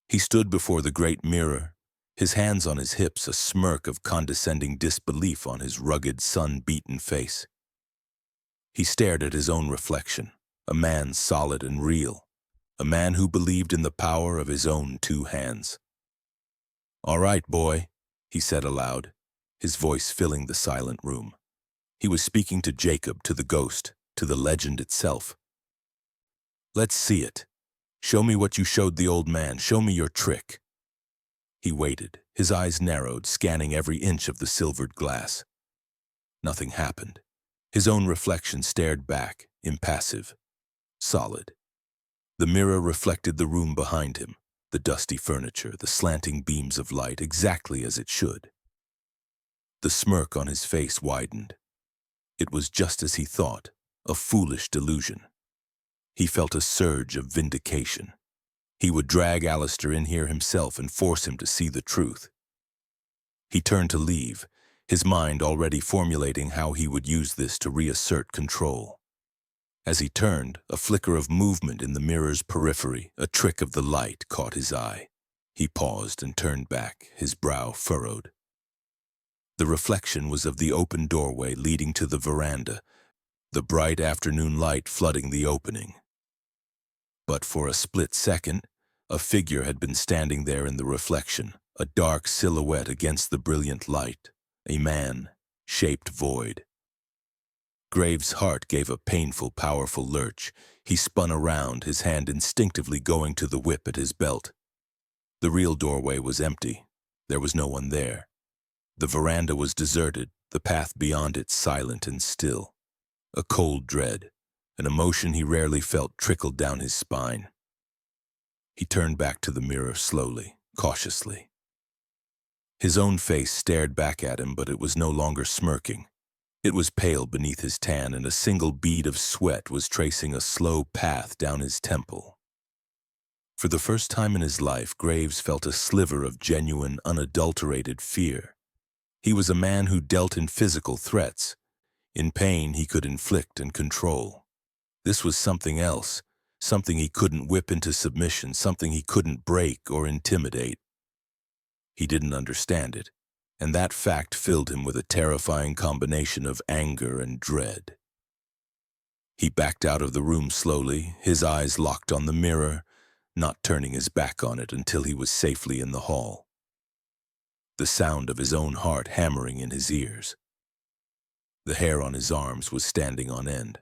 He stood before the great mirror, his hands on his hips, a smirk of condescending disbelief on his rugged, sun-beaten face. He stared at his own reflection, a man solid and real, a man who believed in the power of his own two hands. "All right, boy," he said aloud, his voice filling the silent room. He was speaking to Jacob, to the ghost, to the legend itself. "Let's see it. Show me what you showed the old man. Show me your trick." He waited, his eyes narrowed, scanning every inch of the silvered glass. Nothing happened. His own reflection stared back, impassive, solid. The mirror reflected the room behind him, the dusty furniture, the slanting beams of light, exactly as it should. The smirk on his face widened. It was just as he thought, a foolish delusion. He felt a surge of vindication. He would drag Alistair in here himself and force him to see the truth. He turned to leave, his mind already formulating how he would use this to reassert control. As he turned, a flicker of movement in the mirror's periphery, a trick of the light, caught his eye. He paused and turned back, his brow furrowed. The reflection was of the open doorway leading to the veranda, the bright afternoon light flooding the opening. But for a split second, a figure had been standing there in the reflection, a dark silhouette against the brilliant light, a man, shaped void. Graves' heart gave a painful, powerful lurch. He spun around, his hand instinctively going to the whip at his belt. The real doorway was empty. There was no one there. The veranda was deserted, the path beyond it silent and still. A cold dread, an emotion he rarely felt, trickled down his spine. He turned back to the mirror slowly, cautiously. His own face stared back at him, but it was no longer smirking. It was pale beneath his tan, and a single bead of sweat was tracing a slow path down his temple. For the first time in his life, Graves felt a sliver of genuine, unadulterated fear. He was a man who dealt in physical threats. In pain, he could inflict and control. This was something else, something he couldn't whip into submission, something he couldn't break or intimidate. He didn't understand it, and that fact filled him with a terrifying combination of anger and dread. He backed out of the room slowly, his eyes locked on the mirror, not turning his back on it until he was safely in the hall. The sound of his own heart hammering in his ears. The hair on his arms was standing on end.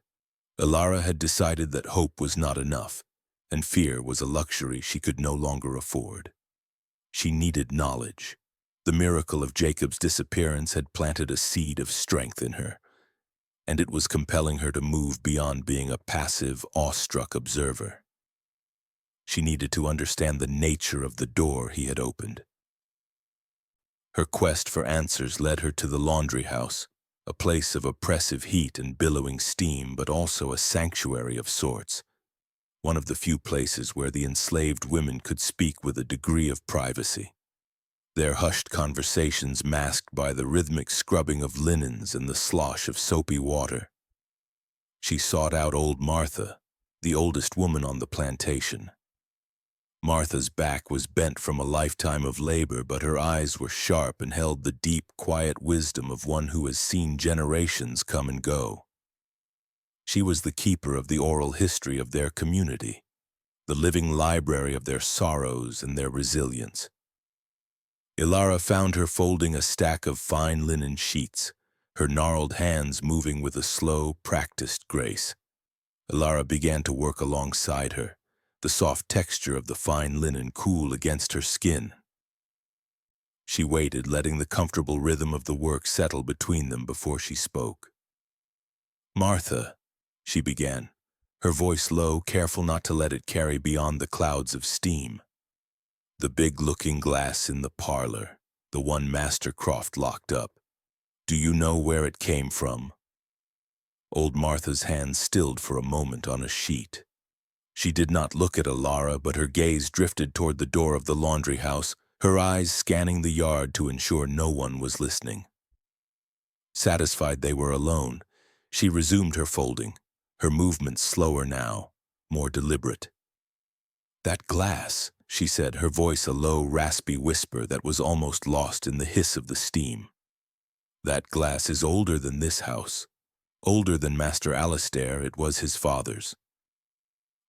Ilara had decided that hope was not enough, and fear was a luxury she could no longer afford. She needed knowledge. The miracle of Jacob's disappearance had planted a seed of strength in her, and it was compelling her to move beyond being a passive, awestruck observer. She needed to understand the nature of the door he had opened. Her quest for answers led her to the laundry house, a place of oppressive heat and billowing steam, but also a sanctuary of sorts, one of the few places where the enslaved women could speak with a degree of privacy. Their hushed conversations masked by the rhythmic scrubbing of linens and the slosh of soapy water. She sought out old Martha, the oldest woman on the plantation. Martha's back was bent from a lifetime of labor, but her eyes were sharp and held the deep, quiet wisdom of one who has seen generations come and go. She was the keeper of the oral history of their community, the living library of their sorrows and their resilience. Ilara found her folding a stack of fine linen sheets, her gnarled hands moving with a slow, practiced grace. Ilara began to work alongside her, the soft texture of the fine linen cool against her skin. She waited, letting the comfortable rhythm of the work settle between them before she spoke. "Martha," she began, her voice low, careful not to let it carry beyond the clouds of steam. The big looking glass in the parlor, the one Master Croft locked up. Do you know where it came from? Old Martha's hand stilled for a moment on a sheet. She did not look at Ilara, but her gaze drifted toward the door of the laundry house, her eyes scanning the yard to ensure no one was listening. Satisfied they were alone, she resumed her folding, her movements slower now, more deliberate. "That glass," she said, her voice a low, raspy whisper that was almost lost in the hiss of the steam. "That glass is older than this house. Older than Master Alistair, it was his father's."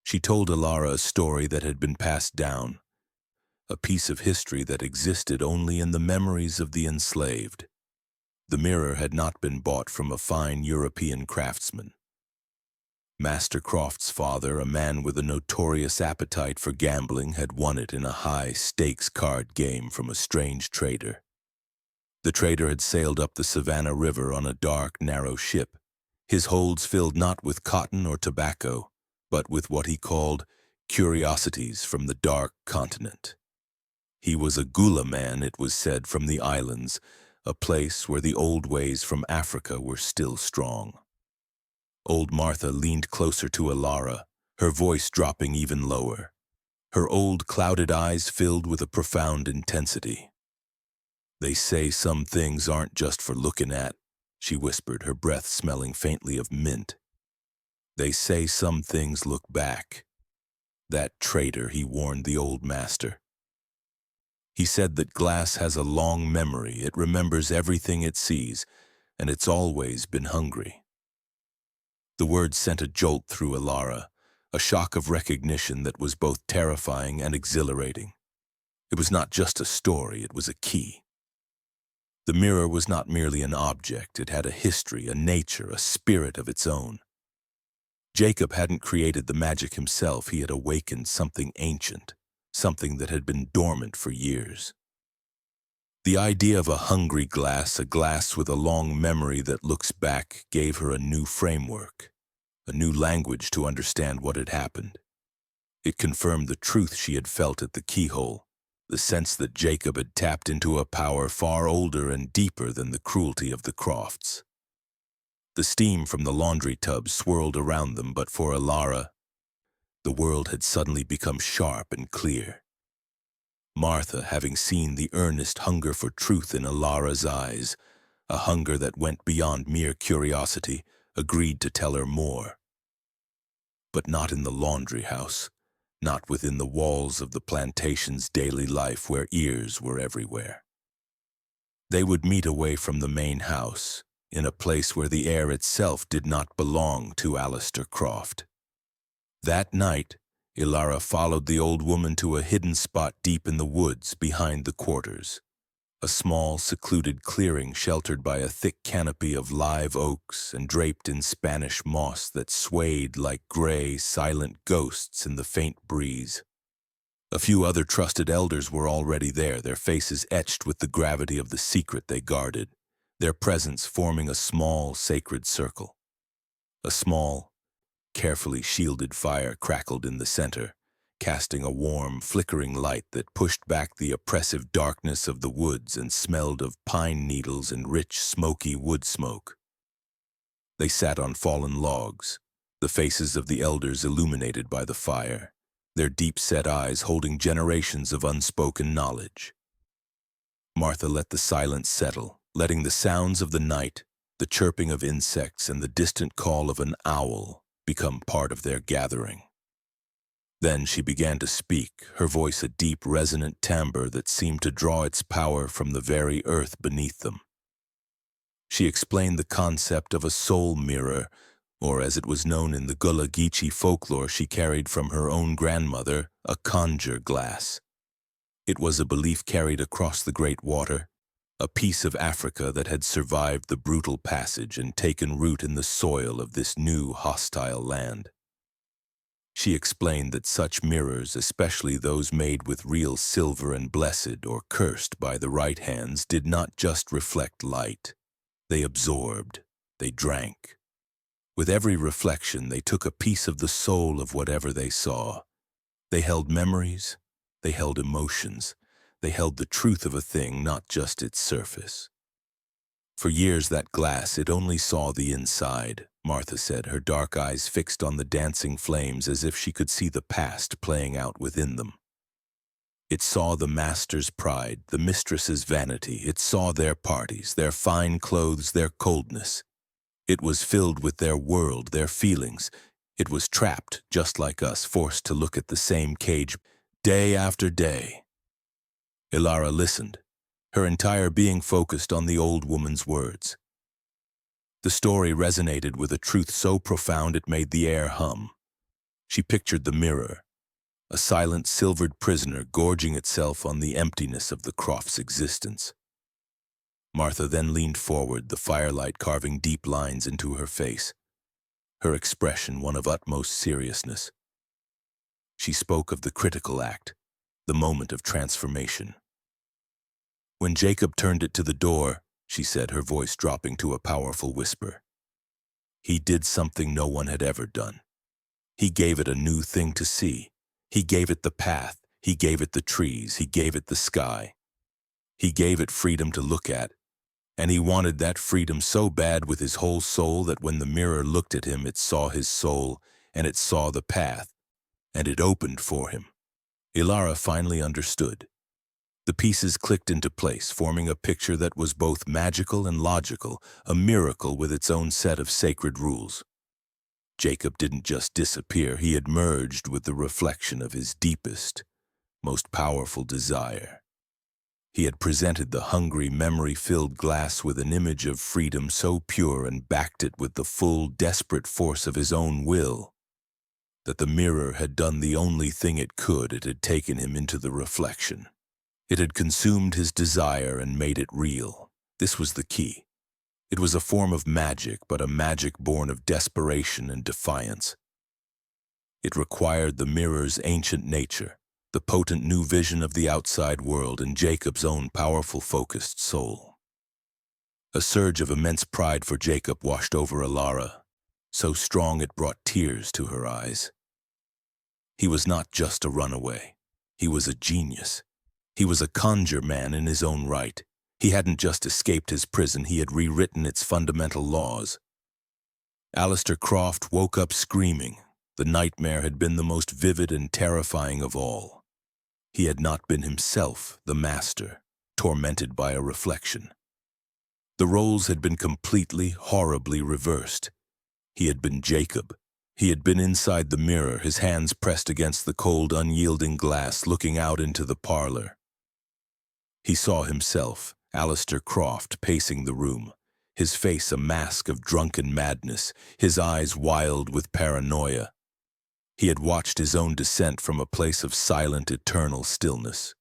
She told Ilara a story that had been passed down, a piece of history that existed only in the memories of the enslaved. The mirror had not been bought from a fine European craftsman. Master Croft's father, a man with a notorious appetite for gambling, had won it in a high-stakes card game from a strange trader. The trader had sailed up the Savannah River on a dark, narrow ship, his holds filled not with cotton or tobacco, but with what he called curiosities from the dark continent. He was a gula man, it was said, from the islands, a place where the old ways from Africa were still strong. Old Martha leaned closer to Ilara, her voice dropping even lower, her old clouded eyes filled with a profound intensity. "They say some things aren't just for looking at," she whispered, her breath smelling faintly of mint. They say some things look back. That traitor, he warned the old master. He said that glass has a long memory. It remembers everything it sees, and it's always been hungry. The words sent a jolt through Ilara, a shock of recognition that was both terrifying and exhilarating. It was not just a story, it was a key. The mirror was not merely an object, it had a history, a nature, a spirit of its own. Jacob hadn't created the magic himself, he had awakened something ancient, something that had been dormant for years. The idea of a hungry glass, a glass with a long memory that looks back, gave her a new framework, a new language to understand what had happened. It confirmed the truth she had felt at the keyhole, the sense that Jacob had tapped into a power far older and deeper than the cruelty of the Crofts. The steam from the laundry tub swirled around them, but for Ilara, the world had suddenly become sharp and clear. Martha, having seen the earnest hunger for truth in Ilara's eyes, a hunger that went beyond mere curiosity, agreed to tell her more. But not in the laundry house, not within the walls of the plantation's daily life where ears were everywhere. They would meet away from the main house, in a place where the air itself did not belong to Alistair Croft. That night, Ilara followed the old woman to a hidden spot deep in the woods behind the quarters, a small, secluded clearing sheltered by a thick canopy of live oaks and draped in Spanish moss that swayed like gray, silent ghosts in the faint breeze. A few other trusted elders were already there, their faces etched with the gravity of the secret they guarded, their presence forming a small, sacred circle. A small, carefully shielded fire crackled in the center, casting a warm, flickering light that pushed back the oppressive darkness of the woods and smelled of pine needles and rich, smoky wood smoke. They sat on fallen logs, the faces of the elders illuminated by the fire, their deep-set eyes holding generations of unspoken knowledge. Martha let the silence settle, letting the sounds of the night, the chirping of insects and the distant call of an owl become part of their gathering. Then she began to speak, her voice a deep, resonant timbre that seemed to draw its power from the very earth beneath them. She explained the concept of a soul mirror, or as it was known in the Gullah Geechee folklore she carried from her own grandmother, a conjure glass. It was a belief carried across the great water, a piece of Africa that had survived the brutal passage and taken root in the soil of this new, hostile land. She explained that such mirrors, especially those made with real silver and blessed or cursed by the right hands, did not just reflect light. They absorbed, they drank. With every reflection, they took a piece of the soul of whatever they saw. They held memories, they held emotions, they held the truth of a thing, not just its surface. For years that glass, it only saw the inside, Martha said, her dark eyes fixed on the dancing flames as if she could see the past playing out within them. It saw the master's pride, the mistress's vanity. It saw their parties, their fine clothes, their coldness. It was filled with their world, their feelings. It was trapped, just like us, forced to look at the same cage day after day. Ilara listened, her entire being focused on the old woman's words. The story resonated with a truth so profound it made the air hum. She pictured the mirror, a silent silvered prisoner gorging itself on the emptiness of the Crofts' existence. Martha then leaned forward, the firelight carving deep lines into her face, her expression one of utmost seriousness. She spoke of the critical act, the moment of transformation. When Jacob turned it to the door, she said, her voice dropping to a powerful whisper, he did something no one had ever done. He gave it a new thing to see. He gave it the path. He gave it the trees. He gave it the sky. He gave it freedom to look at. And he wanted that freedom so bad with his whole soul that when the mirror looked at him, it saw his soul, and it saw the path, and it opened for him. Ilara finally understood. The pieces clicked into place, forming a picture that was both magical and logical, a miracle with its own set of sacred rules. Jacob didn't just disappear, he had merged with the reflection of his deepest, most powerful desire. He had presented the hungry, memory-filled glass with an image of freedom so pure and backed it with the full, desperate force of his own will, that the mirror had done the only thing it could. It had taken him into the reflection. It had consumed his desire and made it real. This was the key. It was a form of magic, but a magic born of desperation and defiance. It required the mirror's ancient nature, the potent new vision of the outside world, and Jacob's own powerful, focused soul. A surge of immense pride for Jacob washed over Ilara, so strong it brought tears to her eyes. He was not just a runaway. He was a genius. He was a conjure man in his own right. He hadn't just escaped his prison, he had rewritten its fundamental laws. Alistair Croft woke up screaming. The nightmare had been the most vivid and terrifying of all. He had not been himself, the master, tormented by a reflection. The roles had been completely, horribly reversed. He had been Jacob. He had been inside the mirror, his hands pressed against the cold, unyielding glass, looking out into the parlor. He saw himself, Alistair Croft, pacing the room, his face a mask of drunken madness, his eyes wild with paranoia. He had watched his own descent from a place of silent, eternal stillness.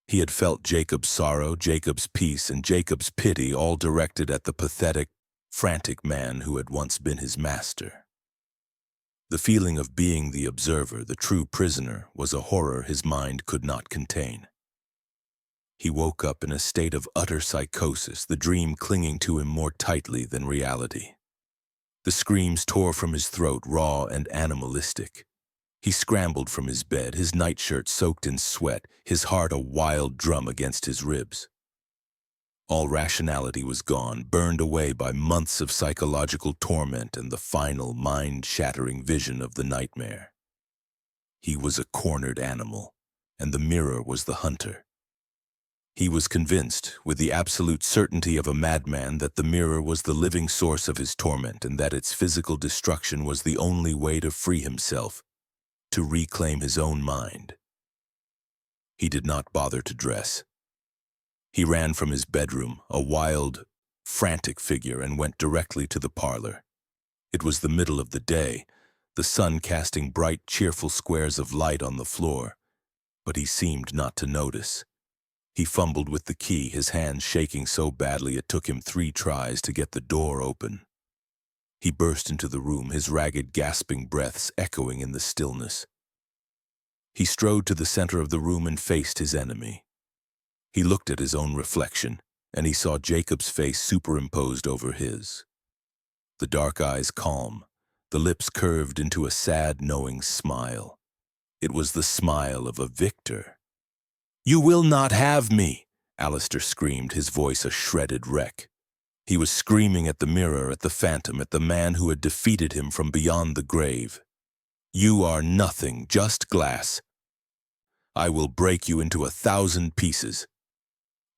He had felt Jacob's sorrow, Jacob's peace, and Jacob's pity, all directed at the pathetic, frantic man who had once been his master. The feeling of being the observer, the true prisoner, was a horror his mind could not contain. He woke up in a state of utter psychosis, the dream clinging to him more tightly than reality. The screams tore from his throat, raw and animalistic. He scrambled from his bed, his nightshirt soaked in sweat, his heart a wild drum against his ribs. All rationality was gone, burned away by months of psychological torment and the final, mind-shattering vision of the nightmare. He was a cornered animal, and the mirror was the hunter. He was convinced, with the absolute certainty of a madman, that the mirror was the living source of his torment and that its physical destruction was the only way to free himself, to reclaim his own mind. He did not bother to dress. He ran from his bedroom, a wild, frantic figure, and went directly to the parlor. It was the middle of the day, the sun casting bright, cheerful squares of light on the floor, but he seemed not to notice. He fumbled with the key, his hands shaking so badly it took him 3 tries to get the door open. He burst into the room, his ragged, gasping breaths echoing in the stillness. He strode to the center of the room and faced his enemy. He looked at his own reflection, and he saw Jacob's face superimposed over his. The dark eyes calm, the lips curved into a sad, knowing smile. It was the smile of a victor. "You will not have me!" Alistair screamed, his voice a shredded wreck. He was screaming at the mirror, at the phantom, at the man who had defeated him from beyond the grave. "You are nothing, just glass. I will break you into 1,000 pieces."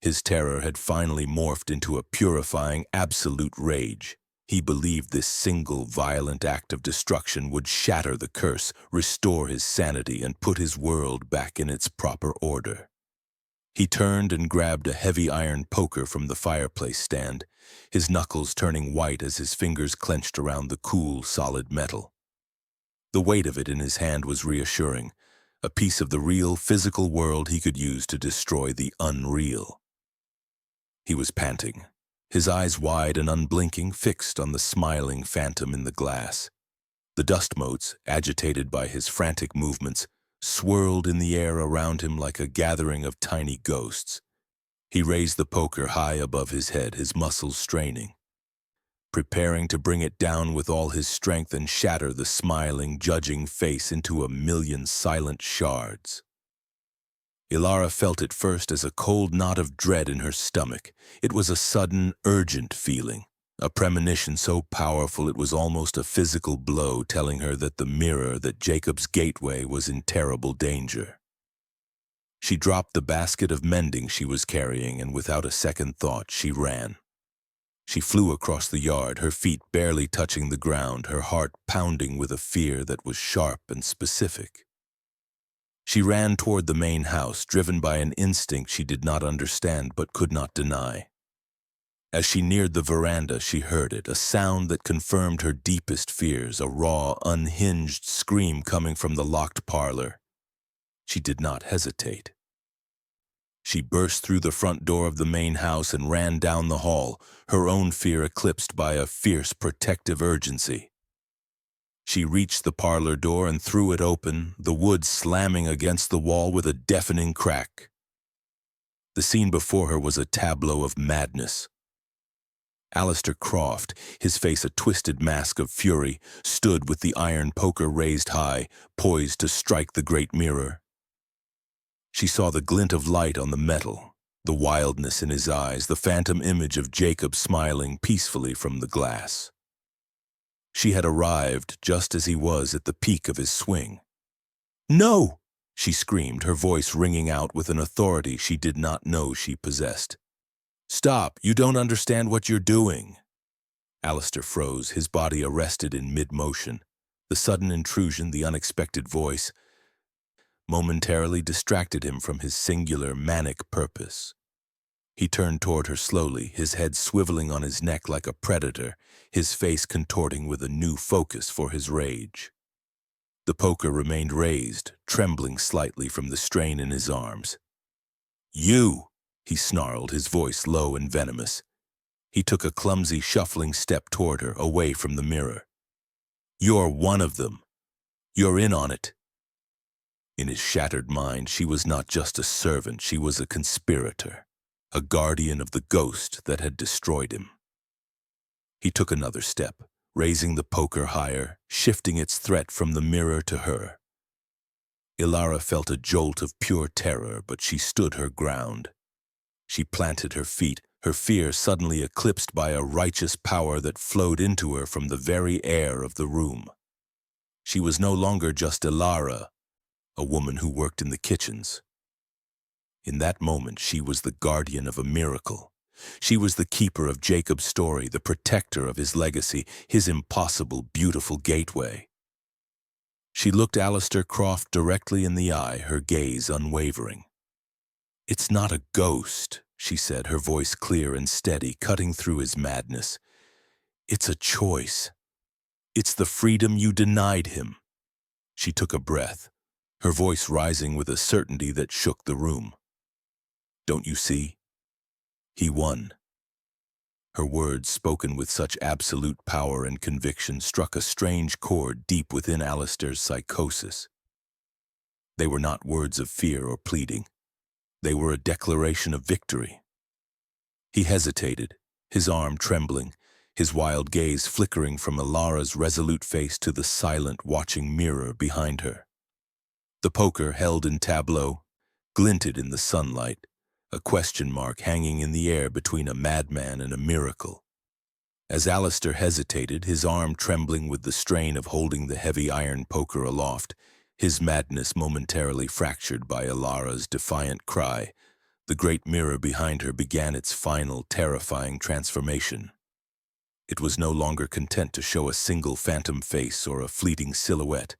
His terror had finally morphed into a purifying, absolute rage. He believed this single, violent act of destruction would shatter the curse, restore his sanity, and put his world back in its proper order. He turned and grabbed a heavy iron poker from the fireplace stand, his knuckles turning white as his fingers clenched around the cool, solid metal. The weight of it in his hand was reassuring, a piece of the real, physical world he could use to destroy the unreal. He was panting, his eyes wide and unblinking, fixed on the smiling phantom in the glass. The dust motes, agitated by his frantic movements, swirled in the air around him like a gathering of tiny ghosts. He raised the poker high above his head, his muscles straining, preparing to bring it down with all his strength and shatter the smiling, judging face into a million silent shards. Ilara felt it first as a cold knot of dread in her stomach. It was a sudden, urgent feeling, a premonition so powerful it was almost a physical blow telling her that the mirror, that Jacob's gateway, was in terrible danger. She dropped the basket of mending she was carrying, and without a second thought, she ran. She flew across the yard, her feet barely touching the ground, her heart pounding with a fear that was sharp and specific. She ran toward the main house, driven by an instinct she did not understand but could not deny. As she neared the veranda, she heard it, a sound that confirmed her deepest fears, a raw, unhinged scream coming from the locked parlor. She did not hesitate. She burst through the front door of the main house and ran down the hall, her own fear eclipsed by a fierce protective urgency. She reached the parlor door and threw it open, the wood slamming against the wall with a deafening crack. The scene before her was a tableau of madness. Alistair Croft, his face a twisted mask of fury, stood with the iron poker raised high, poised to strike the great mirror. She saw the glint of light on the metal, the wildness in his eyes, the phantom image of Jacob smiling peacefully from the glass. She had arrived just as he was at the peak of his swing. "No!" she screamed, her voice ringing out with an authority she did not know she possessed. "Stop, you don't understand what you're doing." Alistair froze, his body arrested in mid-motion. The sudden intrusion, the unexpected voice, momentarily distracted him from his singular, manic purpose. He turned toward her slowly, his head swiveling on his neck like a predator, his face contorting with a new focus for his rage. The poker remained raised, trembling slightly from the strain in his arms. "You!" he snarled, his voice low and venomous. He took a clumsy, shuffling step toward her, away from the mirror. "You're one of them. You're in on it." In his shattered mind, she was not just a servant, she was a conspirator, a guardian of the ghost that had destroyed him. He took another step, raising the poker higher, shifting its threat from the mirror to her. Ilara felt a jolt of pure terror, but she stood her ground. She planted her feet, her fear suddenly eclipsed by a righteous power that flowed into her from the very air of the room. She was no longer just Ilara, a woman who worked in the kitchens. In that moment, she was the guardian of a miracle. She was the keeper of Jacob's story, the protector of his legacy, his impossible, beautiful gateway. She looked Alistair Croft directly in the eye, her gaze unwavering. "It's not a ghost," she said, her voice clear and steady, cutting through his madness. "It's a choice. It's the freedom you denied him." She took a breath, her voice rising with a certainty that shook the room. "Don't you see? He won." Her words, spoken with such absolute power and conviction, struck a strange chord deep within Alistair's psychosis. They were not words of fear or pleading. They were a declaration of victory. He hesitated, his arm trembling, his wild gaze flickering from Ilara's resolute face to the silent, watching mirror behind her. The poker, held in tableau, glinted in the sunlight, a question mark hanging in the air between a madman and a miracle. As Alistair hesitated, his arm trembling with the strain of holding the heavy iron poker aloft, his madness momentarily fractured by Ilara's defiant cry, the great mirror behind her began its final, terrifying transformation. It was no longer content to show a single phantom face or a fleeting silhouette.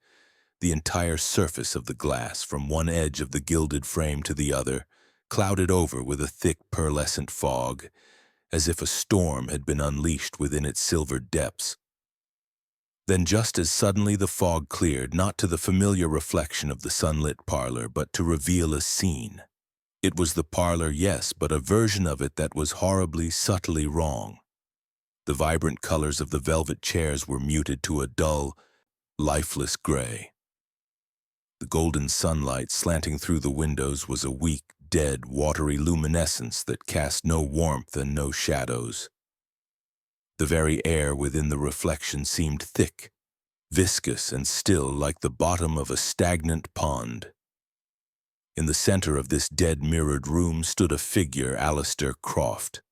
The entire surface of the glass, from one edge of the gilded frame to the other, clouded over with a thick, pearlescent fog, as if a storm had been unleashed within its silvered depths. Then just as suddenly the fog cleared, not to the familiar reflection of the sunlit parlor, but to reveal a scene. It was the parlor, yes, but a version of it that was horribly, subtly wrong. The vibrant colors of the velvet chairs were muted to a dull, lifeless gray. The golden sunlight slanting through the windows was a weak, dead, watery luminescence that cast no warmth and no shadows. The very air within the reflection seemed thick, viscous and still like the bottom of a stagnant pond. In the center of this dead mirrored room stood a figure, Alistair Croft.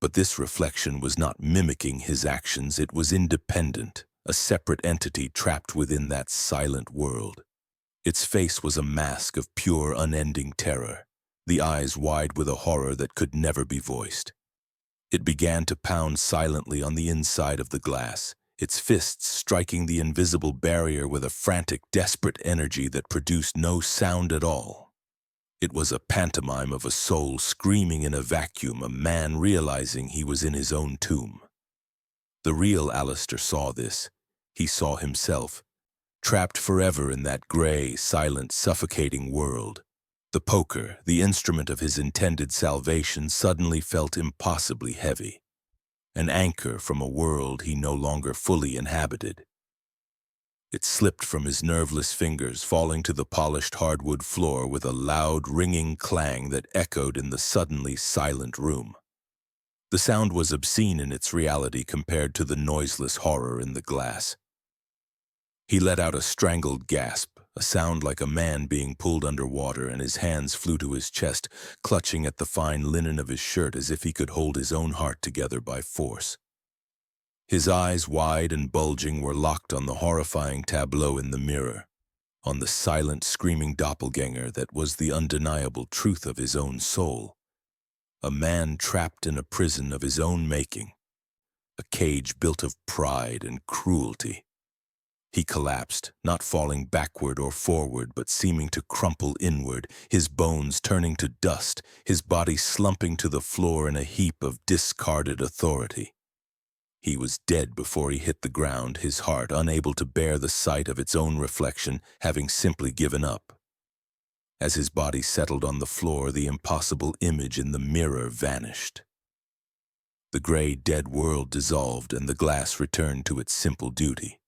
But this reflection was not mimicking his actions, it was independent, a separate entity trapped within that silent world. Its face was a mask of pure, unending terror, the eyes wide with a horror that could never be voiced. It began to pound silently on the inside of the glass, its fists striking the invisible barrier with a frantic, desperate energy that produced no sound at all. It was a pantomime of a soul screaming in a vacuum, a man realizing he was in his own tomb. The real Alistair saw this. He saw himself, trapped forever in that gray, silent, suffocating world. The poker, the instrument of his intended salvation, suddenly felt impossibly heavy, an anchor from a world he no longer fully inhabited. It slipped from his nerveless fingers, falling to the polished hardwood floor with a loud, ringing clang that echoed in the suddenly silent room. The sound was obscene in its reality compared to the noiseless horror in the glass. He let out a strangled gasp, a sound like a man being pulled underwater, and his hands flew to his chest, clutching at the fine linen of his shirt as if he could hold his own heart together by force. His eyes, wide and bulging, were locked on the horrifying tableau in the mirror, on the silent, screaming doppelganger that was the undeniable truth of his own soul. A man trapped in a prison of his own making, a cage built of pride and cruelty. He collapsed, not falling backward or forward, but seeming to crumple inward, his bones turning to dust, his body slumping to the floor in a heap of discarded authority. He was dead before he hit the ground, his heart unable to bear the sight of its own reflection, having simply given up. As his body settled on the floor, the impossible image in the mirror vanished. The gray, dead world dissolved, and the glass returned to its simple duty.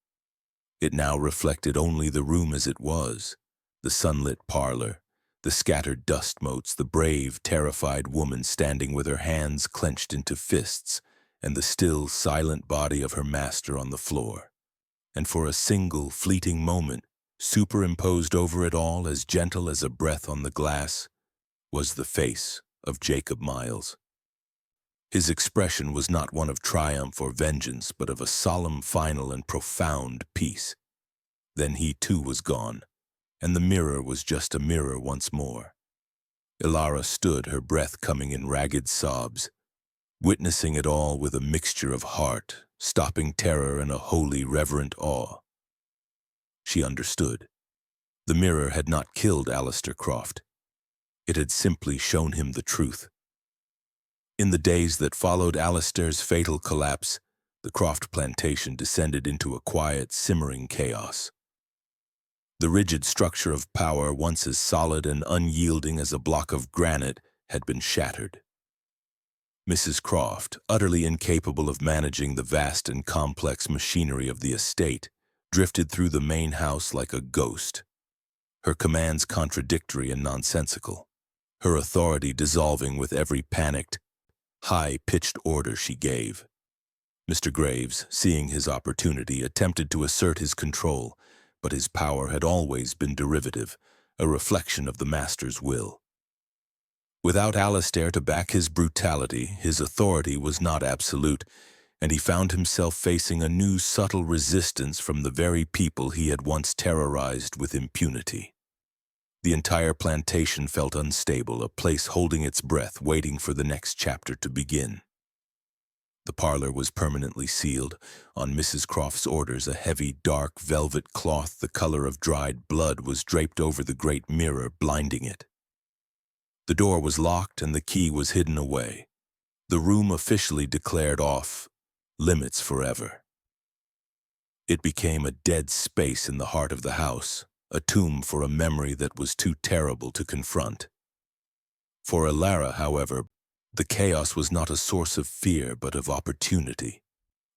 It now reflected only the room as it was, the sunlit parlor, the scattered dust motes, the brave, terrified woman standing with her hands clenched into fists, and the still, silent body of her master on the floor. And for a single, fleeting moment, superimposed over it all, as gentle as a breath on the glass, was the face of Jacob Miles. His expression was not one of triumph or vengeance, but of a solemn, final, and profound peace. Then he too was gone, and the mirror was just a mirror once more. Ilara stood, her breath coming in ragged sobs, witnessing it all with a mixture of heart, stopping terror, and a holy, reverent awe. She understood. The mirror had not killed Alistair Croft. It had simply shown him the truth. In the days that followed Alistair's fatal collapse, the Croft plantation descended into a quiet, simmering chaos. The rigid structure of power, once as solid and unyielding as a block of granite, had been shattered. Mrs. Croft, utterly incapable of managing the vast and complex machinery of the estate, drifted through the main house like a ghost, her commands contradictory and nonsensical, her authority dissolving with every panicked, high-pitched order she gave. Mr. Graves, seeing his opportunity, attempted to assert his control, but his power had always been derivative, a reflection of the master's will. Without Alistair to back his brutality, his authority was not absolute, and he found himself facing a new subtle resistance from the very people he had once terrorized with impunity. The entire plantation felt unstable, a place holding its breath, waiting for the next chapter to begin. The parlor was permanently sealed. On Mrs. Croft's orders, a heavy, dark velvet cloth the color of dried blood was draped over the great mirror, blinding it. The door was locked and the key was hidden away. The room officially declared off limits forever. It became a dead space in the heart of the house, a tomb for a memory that was too terrible to confront. For Ilara, however, the chaos was not a source of fear but of opportunity.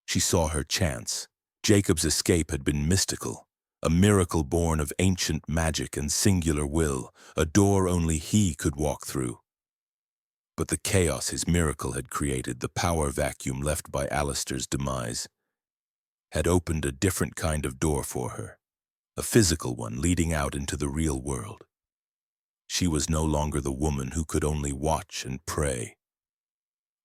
She saw her chance. Jacob's escape had been mystical, a miracle born of ancient magic and singular will, a door only he could walk through. But the chaos his miracle had created, the power vacuum left by Alistair's demise, had opened a different kind of door for her, a physical one leading out into the real world. She was no longer the woman who could only watch and pray.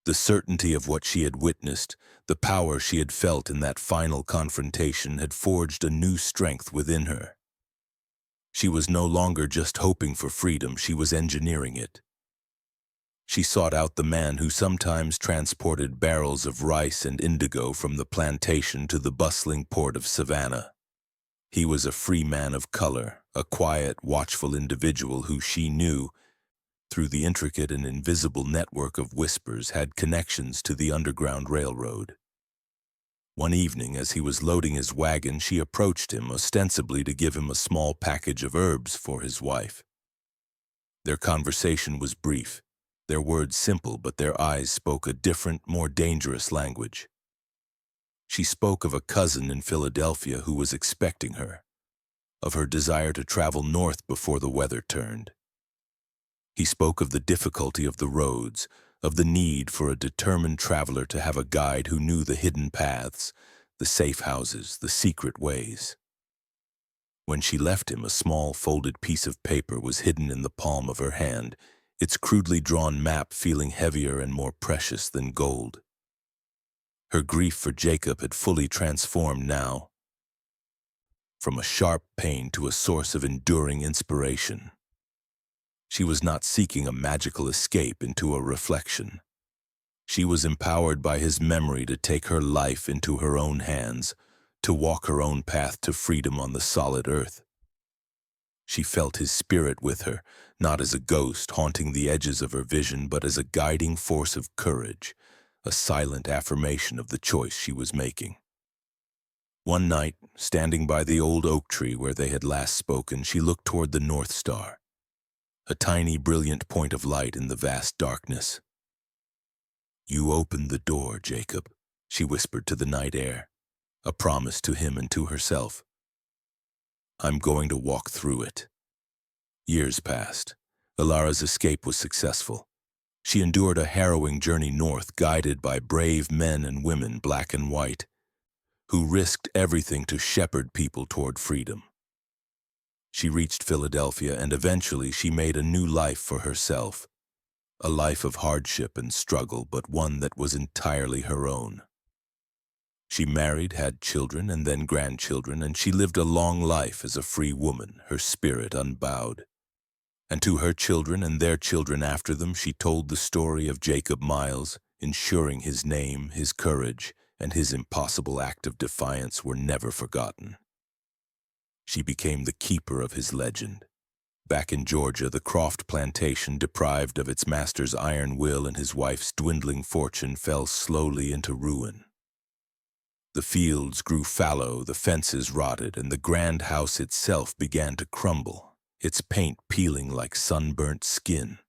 The certainty of what she had witnessed, the power she had felt in that final confrontation, had forged a new strength within her. She was no longer just hoping for freedom, she was engineering it. She sought out the man who sometimes transported barrels of rice and indigo from the plantation to the bustling port of Savannah. He was a free man of color, a quiet, watchful individual who she knew, through the intricate and invisible network of whispers, had connections to the Underground Railroad. One evening, as he was loading his wagon, she approached him, ostensibly to give him a small package of herbs for his wife. Their conversation was brief, their words simple, but their eyes spoke a different, more dangerous language. She spoke of a cousin in Philadelphia who was expecting her, of her desire to travel north before the weather turned. He spoke of the difficulty of the roads, of the need for a determined traveler to have a guide who knew the hidden paths, the safe houses, the secret ways. When she left him, a small folded piece of paper was hidden in the palm of her hand, its crudely drawn map feeling heavier and more precious than gold. Her grief for Jacob had fully transformed now, from a sharp pain to a source of enduring inspiration. She was not seeking a magical escape into a reflection. She was empowered by his memory to take her life into her own hands, to walk her own path to freedom on the solid earth. She felt his spirit with her, not as a ghost haunting the edges of her vision, but as a guiding force of courage, a silent affirmation of the choice she was making. One night, standing by the old oak tree where they had last spoken, she looked toward the North Star, a tiny, brilliant point of light in the vast darkness. "You opened the door, Jacob," she whispered to the night air, a promise to him and to herself. "I'm going to walk through it." Years passed. Ilara's escape was successful. She endured a harrowing journey north, guided by brave men and women, black and white, who risked everything to shepherd people toward freedom. She reached Philadelphia, and eventually she made a new life for herself, a life of hardship and struggle, but one that was entirely her own. She married, had children, and then grandchildren, and she lived a long life as a free woman, her spirit unbowed. And to her children and their children after them, she told the story of Jacob Miles, ensuring his name, his courage, and his impossible act of defiance were never forgotten. She became the keeper of his legend. Back in Georgia, the Croft plantation, deprived of its master's iron will and his wife's dwindling fortune, fell slowly into ruin. The fields grew fallow, the fences rotted, and the grand house itself began to crumble, its paint peeling like sunburnt skin.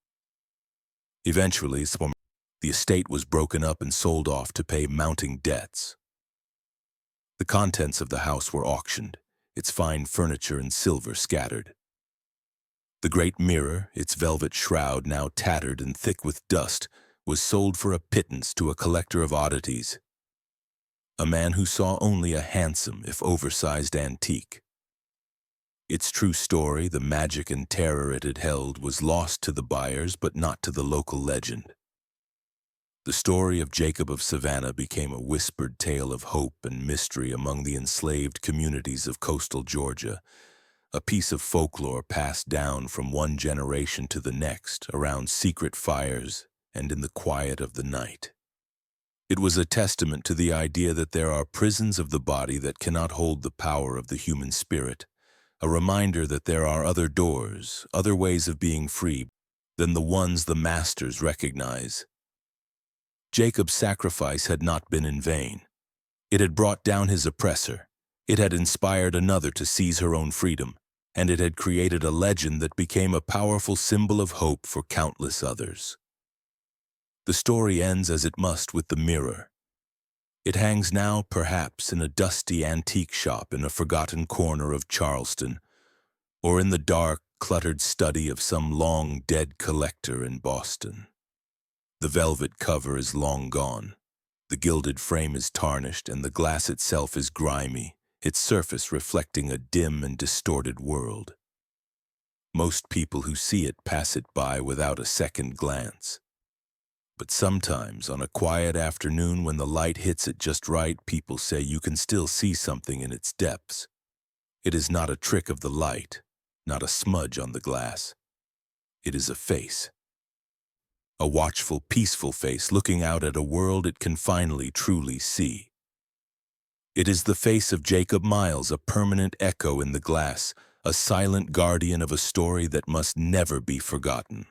Eventually, the estate was broken up and sold off to pay mounting debts. The contents of the house were auctioned, its fine furniture and silver scattered. The great mirror, its velvet shroud now tattered and thick with dust, was sold for a pittance to a collector of oddities, a man who saw only a handsome, if oversized, antique. Its true story, the magic and terror it had held, was lost to the buyers but not to the local legend. The story of Jacob of Savannah became a whispered tale of hope and mystery among the enslaved communities of coastal Georgia, a piece of folklore passed down from one generation to the next around secret fires and in the quiet of the night. It was a testament to the idea that there are prisons of the body that cannot hold the power of the human spirit, a reminder that there are other doors, other ways of being free than the ones the masters recognize. Jacob's sacrifice had not been in vain. It had brought down his oppressor. It had inspired another to seize her own freedom, and it had created a legend that became a powerful symbol of hope for countless others. The story ends as it must with the mirror. It hangs now, perhaps, in a dusty antique shop in a forgotten corner of Charleston, or in the dark, cluttered study of some long-dead collector in Boston. The velvet cover is long gone. The gilded frame is tarnished, and the glass itself is grimy, its surface reflecting a dim and distorted world. Most people who see it pass it by without a second glance. But sometimes, on a quiet afternoon when the light hits it just right, people say you can still see something in its depths. It is not a trick of the light, not a smudge on the glass. It is a face. a watchful, peaceful face looking out at a world it can finally truly see. It is the face of Jacob Miles, a permanent echo in the glass, a silent guardian of a story that must never be forgotten.